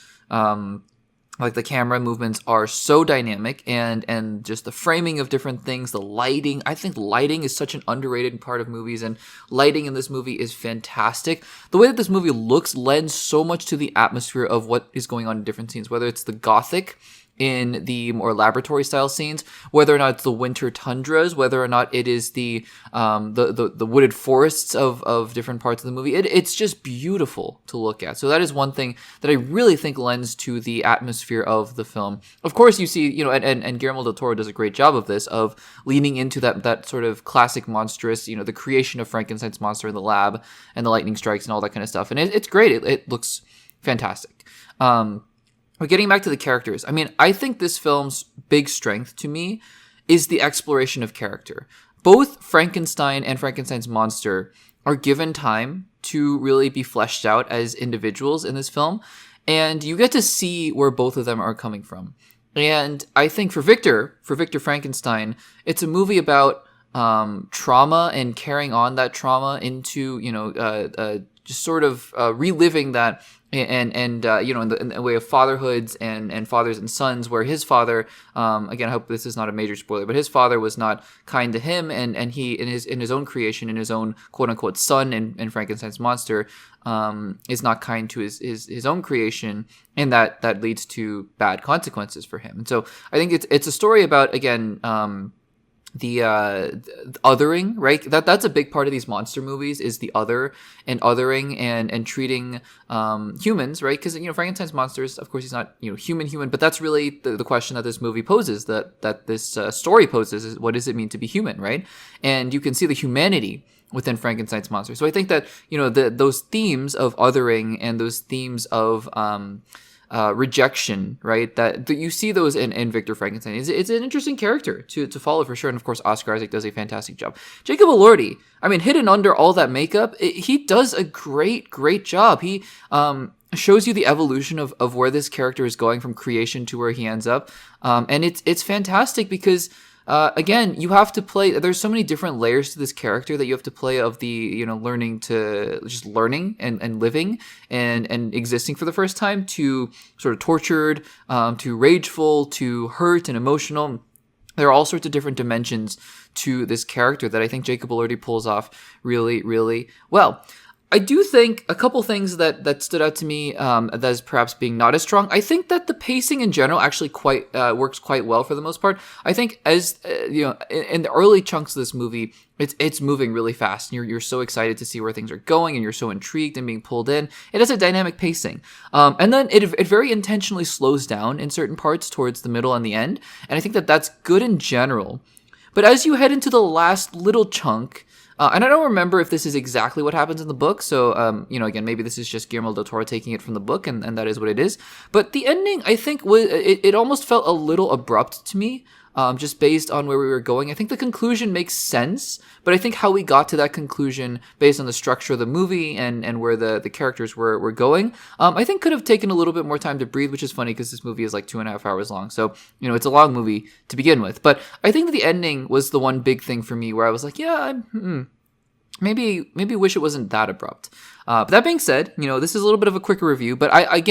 like the camera movements are so dynamic, and just the framing of different things, the lighting. I think lighting is such an underrated part of movies, and lighting in this movie is fantastic. The way that this movie looks lends so much to the atmosphere of what is going on in different scenes, whether it's the gothic in the more laboratory style scenes, whether or not it's the winter tundras, whether or not it is the wooded forests of different parts of the movie. It's just beautiful to look at. So that is one thing that I really think lends to the atmosphere of the film. Of course, you see, and Guillermo del Toro does a great job of this, of leaning into that sort of classic monstrous, the creation of Frankenstein's monster in the lab and the lightning strikes and all that kind of stuff. And it's great. It looks fantastic. But getting back to the characters, I mean, I think this film's big strength to me is the exploration of character. Both Frankenstein and Frankenstein's monster are given time to really be fleshed out as individuals in this film, and you get to see where both of them are coming from. And I think for Victor Frankenstein, it's a movie about trauma and carrying on that trauma into, just sort of reliving that and in the way of fatherhoods and fathers and sons, where his father, again, I hope this is not a major spoiler, but his father was not kind to him, and he in his own creation, in his own quote unquote son in Frankenstein's monster, is not kind to his own creation, and that leads to bad consequences for him. And so I think it's a story about, again, the othering, right? That's a big part of these monster movies, is the other and othering and treating humans, right? Because Frankenstein's monsters, of course, he's not human, but that's really the question that this movie poses, that this story poses, is what does it mean to be human, right? And you can see the humanity within Frankenstein's monster. So I think that those themes of othering and those themes of rejection, right? That you see those in Victor Frankenstein. It's an interesting character to follow for sure. And of course, Oscar Isaac does a fantastic job. Jacob Elordi, I mean, hidden under all that makeup, he does a great job. He shows you the evolution of where this character is going from creation to where he ends up. And it's fantastic because again, you have to play. There's so many different layers to this character that you have to play, of the learning and living and existing for the first time, to sort of tortured, to rageful, to hurt and emotional. There are all sorts of different dimensions to this character that I think Jacob Elordi pulls off really, really well. I do think a couple things that stood out to me as perhaps being not as strong. I think that the pacing in general actually quite works quite well for the most part. I think as in the early chunks of this movie, it's moving really fast, and you're so excited to see where things are going, and you're so intrigued and being pulled in. It has a dynamic pacing, and then it very intentionally slows down in certain parts towards the middle and the end, and I think that's good in general. But as you head into the last little chunk. And I don't remember if this is exactly what happens in the book, so, again, maybe this is just Guillermo del Toro taking it from the book, and that is what it is. But the ending, I think, it almost felt a little abrupt to me, just based on where we were going. I think the conclusion makes sense, but I think how we got to that conclusion, based on the structure of the movie and where the characters were going, I think could have taken a little bit more time to breathe, which is funny because this movie is like 2.5 hours long. So, it's a long movie to begin with. But I think that the ending was the one big thing for me where I was like, yeah, maybe wish it wasn't that abrupt. But that being said, this is a little bit of a quicker review, but I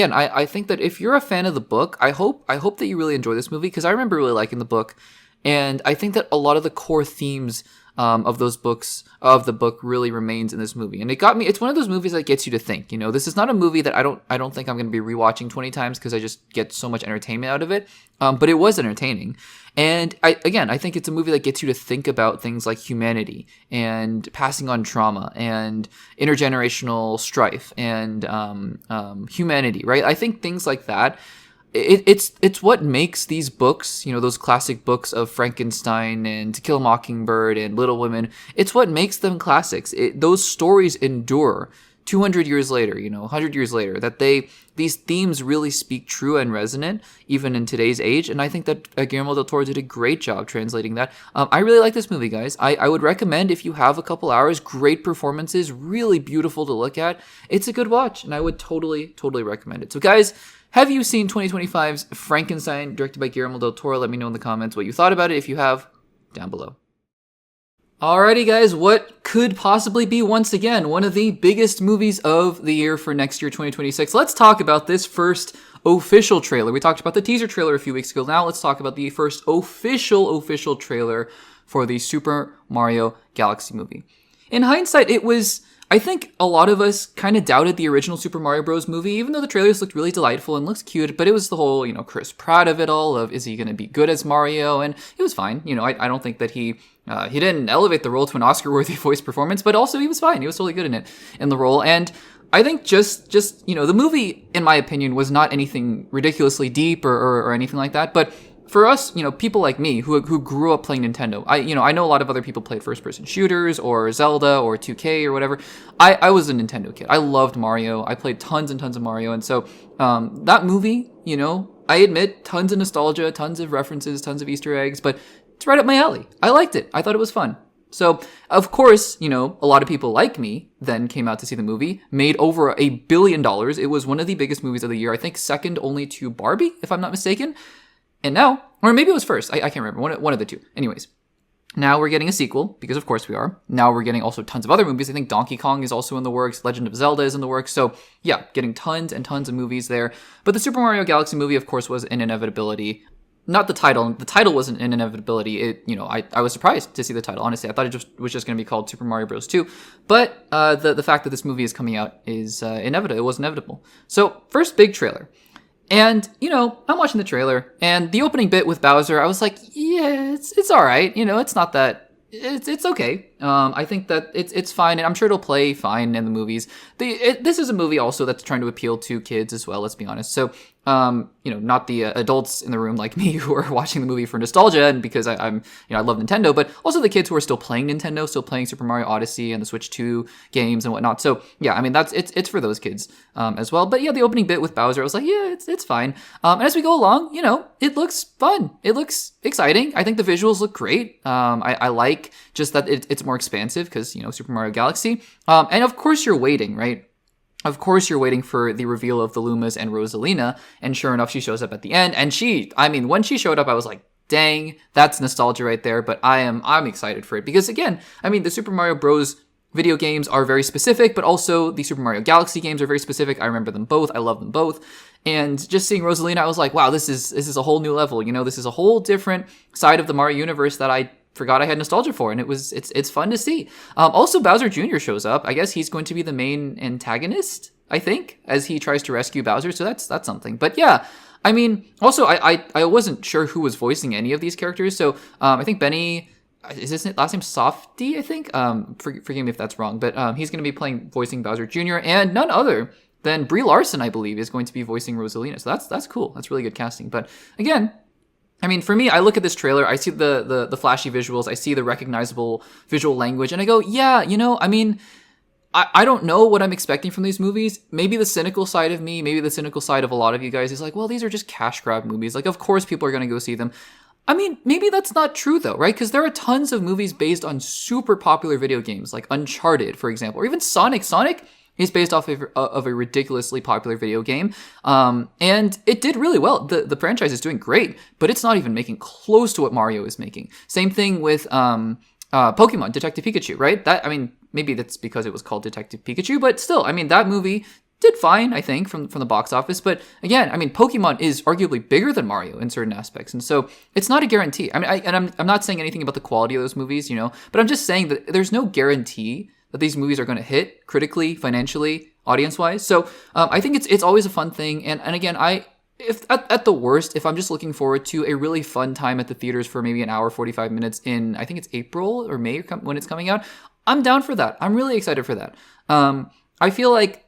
think that if you're a fan of the book, I hope that you really enjoy this movie, because I remember really liking the book, and I think that a lot of the core themes of the book really remains in this movie. And it's one of those movies that gets you to think. This is not a movie that I don't think I'm going to be rewatching 20 times, because I just get so much entertainment out of it. But it was entertaining. And I think it's a movie that gets you to think about things like humanity and passing on trauma and intergenerational strife and humanity, right? I think things like that. It's what makes these books, those classic books of Frankenstein and To Kill a Mockingbird and Little Women, it's what makes them classics. Those stories endure 200 years later, 100 years later, that these themes really speak true and resonant even in today's age. And I think that Guillermo del Toro did a great job translating that. I really like this movie, guys. I would recommend, if you have a couple hours, great performances, really beautiful to look at. It's a good watch, and I would totally recommend it. So guys, have you seen 2025's Frankenstein, directed by Guillermo del Toro? Let me know in the comments what you thought about it, if you have, down below. Alrighty guys, what could possibly be, once again, one of the biggest movies of the year for next year, 2026. Let's talk about this first official trailer. We talked about the teaser trailer a few weeks ago. Now let's talk about the first official trailer for the Super Mario Galaxy movie. In hindsight, it was I think a lot of us kind of doubted the original Super Mario Bros. Movie, even though the trailers looked really delightful and looks cute, but it was the whole, Chris Pratt of it all, of is he going to be good as Mario? And it was fine. I don't think that he didn't elevate the role to an Oscar-worthy voice performance, but also he was fine. He was totally good in the role. And I think just the movie, in my opinion, was not anything ridiculously deep or anything like that, but for us, people like me who grew up playing Nintendo, I know a lot of other people played first-person shooters or Zelda or 2K or whatever. I was a Nintendo kid. I loved Mario. I played tons and tons of Mario. And so that movie, I admit, tons of nostalgia, tons of references, tons of Easter eggs, but it's right up my alley. I liked it. I thought it was fun. So, of course, a lot of people like me then came out to see the movie, made over $1 billion. It was one of the biggest movies of the year, I think second only to Barbie, if I'm not mistaken. And now, or maybe it was first, I can't remember, one of the two. Anyways, now we're getting a sequel, because of course we are. Now we're getting also tons of other movies. I think Donkey Kong is also in the works, Legend of Zelda is in the works. So yeah, getting tons and tons of movies there. But the Super Mario Galaxy movie, of course, was an inevitability. Not the title. The title wasn't an inevitability. I was surprised to see the title, honestly. I thought it was just going to be called Super Mario Bros. 2. But the fact that this movie is coming out is inevitable. It was inevitable. So, first big trailer. And, I'm watching the trailer, and the opening bit with Bowser, I was like, yeah, it's all right. It's not that, it's okay. I think that it's fine, and I'm sure it'll play fine in the movies. This is a movie also that's trying to appeal to kids as well, let's be honest. So, not the adults in the room like me who are watching the movie for nostalgia and because I love Nintendo, but also the kids who are still playing Nintendo, still playing Super Mario Odyssey and the Switch 2 games and whatnot. So yeah, I mean, it's for those kids as well. But yeah, the opening bit with Bowser, I was like, yeah, it's fine. And as we go along, it looks fun. It looks exciting. I think the visuals look great. I like just that it's more expansive because, Super Mario Galaxy. And of course you're waiting, right? Of course, you're waiting for the reveal of the Lumas and Rosalina, and sure enough, she shows up at the end. And when she showed up, I was like, dang, that's nostalgia right there. But I'm excited for it because, again, the Super Mario Bros. Video games are very specific, but also the Super Mario Galaxy games are very specific. I remember them both. I love them both. And just seeing Rosalina, I was like, wow, this is a whole new level. This is a whole different side of the Mario universe that I forgot I had nostalgia for, and it's fun to see. Also, Bowser Jr. shows up. I guess he's going to be the main antagonist, I think, as he tries to rescue Bowser, so that's something. But yeah, also, I wasn't sure who was voicing any of these characters, so I think Benny, is his last name Softy, I think? Forgive me if that's wrong, but he's going to be voicing Bowser Jr., and none other than Brie Larson, I believe, is going to be voicing Rosalina, so that's cool. That's really good casting. But again, for me, I look at this trailer, I see the flashy visuals, I see the recognizable visual language, and I go, yeah, I don't know what I'm expecting from these movies. Maybe the cynical side of me, maybe the cynical side of a lot of you guys is like, well, these are just cash grab movies. Like, of course people are going to go see them. Maybe that's not true though, right? Because there are tons of movies based on super popular video games, like Uncharted, for example, or even Sonic. Sonic is based off of a ridiculously popular video game. And it did really well. The franchise is doing great, but it's not even making close to what Mario is making. Same thing with Pokemon, Detective Pikachu, right? Maybe that's because it was called Detective Pikachu, but still, that movie did fine, I think, from the box office. But again, Pokemon is arguably bigger than Mario in certain aspects. And so it's not a guarantee. I'm not saying anything about the quality of those movies, but I'm just saying that there's no guarantee that these movies are going to hit critically, financially, audience-wise. So I think it's always a fun thing. And again, if at the worst, if I'm just looking forward to a really fun time at the theaters for maybe an hour, 45 minutes in, I think it's April or May when it's coming out, I'm down for that. I'm really excited for that. I feel like,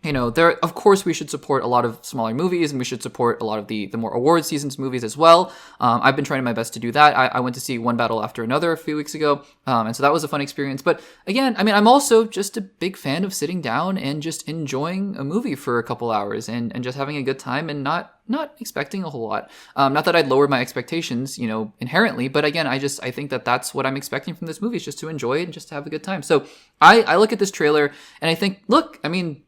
of course we should support a lot of smaller movies, and we should support a lot of the more award seasons movies as well. I've been trying my best to do that. I went to see One Battle After Another a few weeks ago, and so that was a fun experience. But again, I'm also just a big fan of sitting down and just enjoying a movie for a couple hours and just having a good time and not expecting a whole lot. Not that I'd lowered my expectations, inherently, but again, I think that that's what I'm expecting from this movie, is just to enjoy it and just to have a good time. So I look at this trailer and I think, look,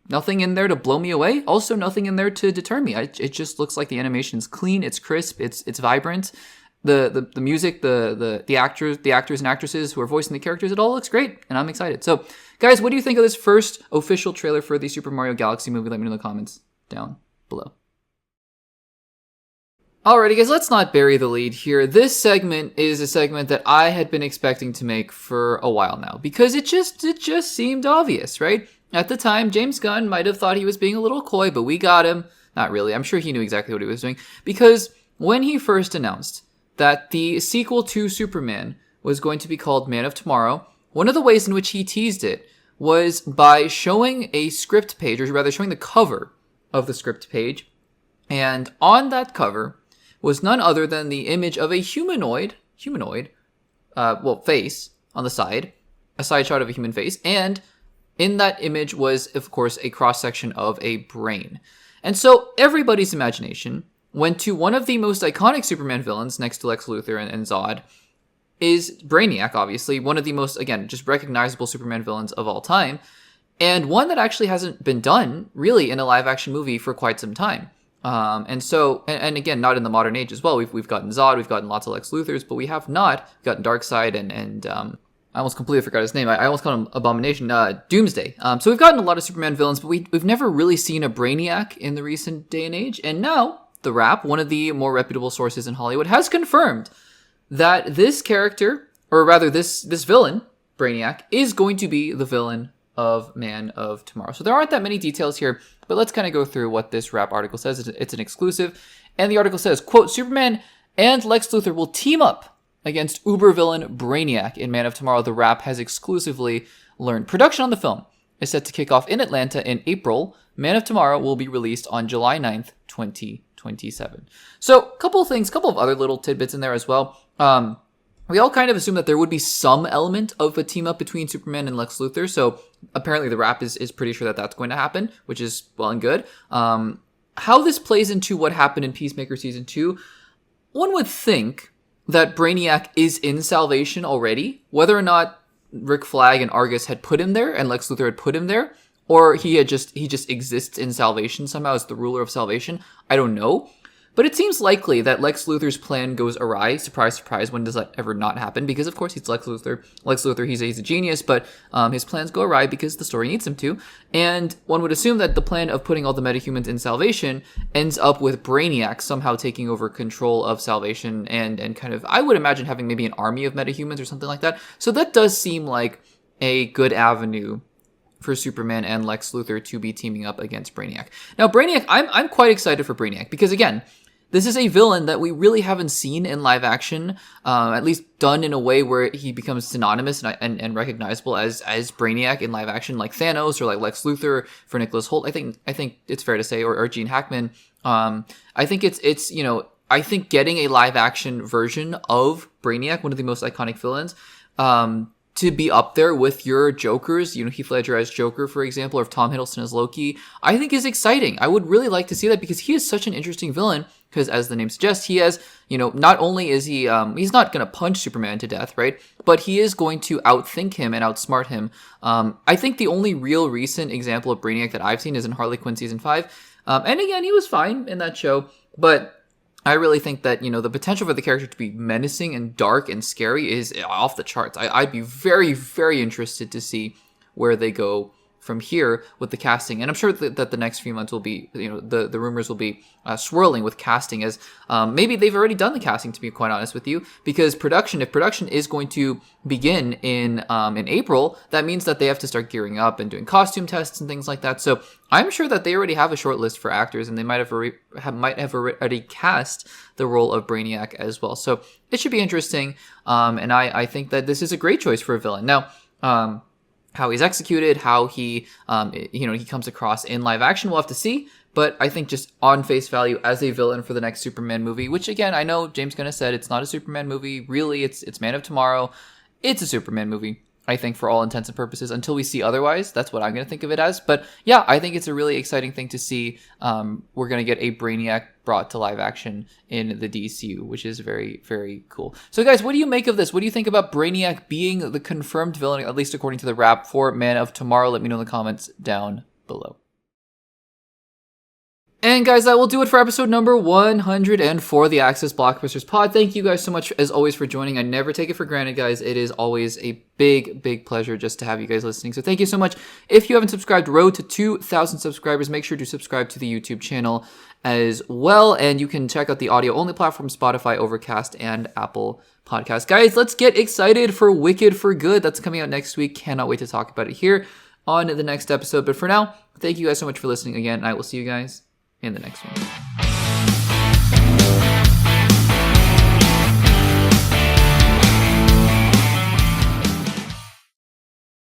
nothing in there to blow me away. Also, nothing in there to deter me. It just looks like the animation's clean, it's crisp, it's vibrant. The music, the actors and actresses who are voicing the characters, it all looks great, and I'm excited. So, guys, what do you think of this first official trailer for the Super Mario Galaxy movie? Let me know in the comments down below. Alrighty guys, let's not bury the lead here. This segment is a segment that I had been expecting to make for a while now, because it just seemed obvious, right? At the time, James Gunn might have thought he was being a little coy, but we got him. Not really, I'm sure he knew exactly what he was doing, because when he first announced that the sequel to Superman was going to be called Man of Tomorrow, one of the ways in which he teased it was by showing a script page, or rather showing the cover of the script page, and on that cover was none other than the image of a humanoid, face on the side, a side shot of a human face, and in that image was, of course, a cross-section of a brain. And so everybody's imagination went to one of the most iconic Superman villains, next to Lex Luthor and Zod, is Brainiac, obviously, one of the most, again, just recognizable Superman villains of all time, and one that actually hasn't been done, really, in a live-action movie for quite some time. And again, not in the modern age as well. We've gotten Zod, we've gotten lots of Lex Luthors, but we have not gotten Darkseid and I almost completely forgot his name. I almost called him Abomination, Doomsday. So we've gotten a lot of Superman villains, but we've never really seen a Brainiac in the recent day and age. And now, The Wrap, one of the more reputable sources in Hollywood, has confirmed that this character, or rather this villain, Brainiac, is going to be the villain of Man of Tomorrow. So there aren't that many details here, but let's kind of go through what this Wrap article says. It's an exclusive, and the article says, quote, Superman and Lex Luthor will team up against uber villain Brainiac in Man of Tomorrow. The Wrap has exclusively learned. Production on the film is set to kick off in Atlanta in April. Man of Tomorrow will be released on July 9th, 2027. So a couple of other little tidbits in there as well. We all kind of assume that there would be some element of a team up between Superman and Lex Luthor. So apparently the Wrap is pretty sure that that's going to happen, which is well and good. How this plays into what happened in Peacemaker Season 2, one would think that Brainiac is in Salvation already, whether or not Rick Flag and Argus had put him there and Lex Luthor had put him there, or he just exists in Salvation somehow as the ruler of Salvation. I don't know. But it seems likely that Lex Luthor's plan goes awry. Surprise, surprise, when does that ever not happen? Because, of course, he's Lex Luthor. Lex Luthor, he's a genius, but his plans go awry because the story needs him to. And one would assume that the plan of putting all the metahumans in Salvation ends up with Brainiac somehow taking over control of Salvation and kind of, I would imagine, having maybe an army of metahumans or something like that. So that does seem like a good avenue for Superman and Lex Luthor to be teaming up against Brainiac. Now, Brainiac, I'm quite excited for Brainiac because, again, this is a villain that we really haven't seen in live action, at least done in a way where he becomes synonymous and recognizable as Brainiac in live action, like Thanos or like Lex Luthor for Nicholas Hoult. I think it's fair to say, or Gene Hackman. I think it's I think getting a live action version of Brainiac, one of the most iconic villains, to be up there with your Jokers, Heath Ledger as Joker, for example, or Tom Hiddleston as Loki, I think is exciting. I would really like to see that because he is such an interesting villain. Because as the name suggests, he has, not only is he, he's not going to punch Superman to death, right? But he is going to outthink him and outsmart him. I think the only real recent example of Brainiac that I've seen is in Harley Quinn Season 5. And again, he was fine in that show, but I really think that, the potential for the character to be menacing and dark and scary is off the charts. I'd be very, very interested to see where they go from here with the casting. And I'm sure that the next few months will be, the rumors will be swirling with casting as maybe they've already done the casting, to be quite honest with you, because if production is going to begin in April, that means that they have to start gearing up and doing costume tests and things like that. So I'm sure that they already have a short list for actors and they might have already cast the role of Brainiac as well. So it should be interesting. And I think that this is a great choice for a villain. Now, how he's executed, how he comes across in live action, we'll have to see. But I think just on face value as a villain for the next Superman movie, which again, I know James Gunn has said it's not a Superman movie. Really, it's Man of Tomorrow. It's a Superman movie, I think, for all intents and purposes, until we see otherwise. That's what I'm going to think of it as. But yeah, I think it's a really exciting thing to see. We're going to get a Brainiac brought to live action in the DCU, which is very, very cool. So guys, what do you make of this? What do you think about Brainiac being the confirmed villain, at least according to the Wrap, for Man of Tomorrow? Let me know in the comments down below. And guys, that will do it for episode number 104 of the Access Blockbusters Pod. Thank you guys so much, as always, for joining. I never take it for granted, guys. It is always a big, big pleasure just to have you guys listening. So thank you so much. If you haven't subscribed, road to 2,000 subscribers, make sure to subscribe to the YouTube channel as well. And you can check out the audio-only platform, Spotify, Overcast, and Apple Podcasts. Guys, let's get excited for Wicked for Good. That's coming out next week. Cannot wait to talk about it here on the next episode. But for now, thank you guys so much for listening again. And I will see you guys in the next one.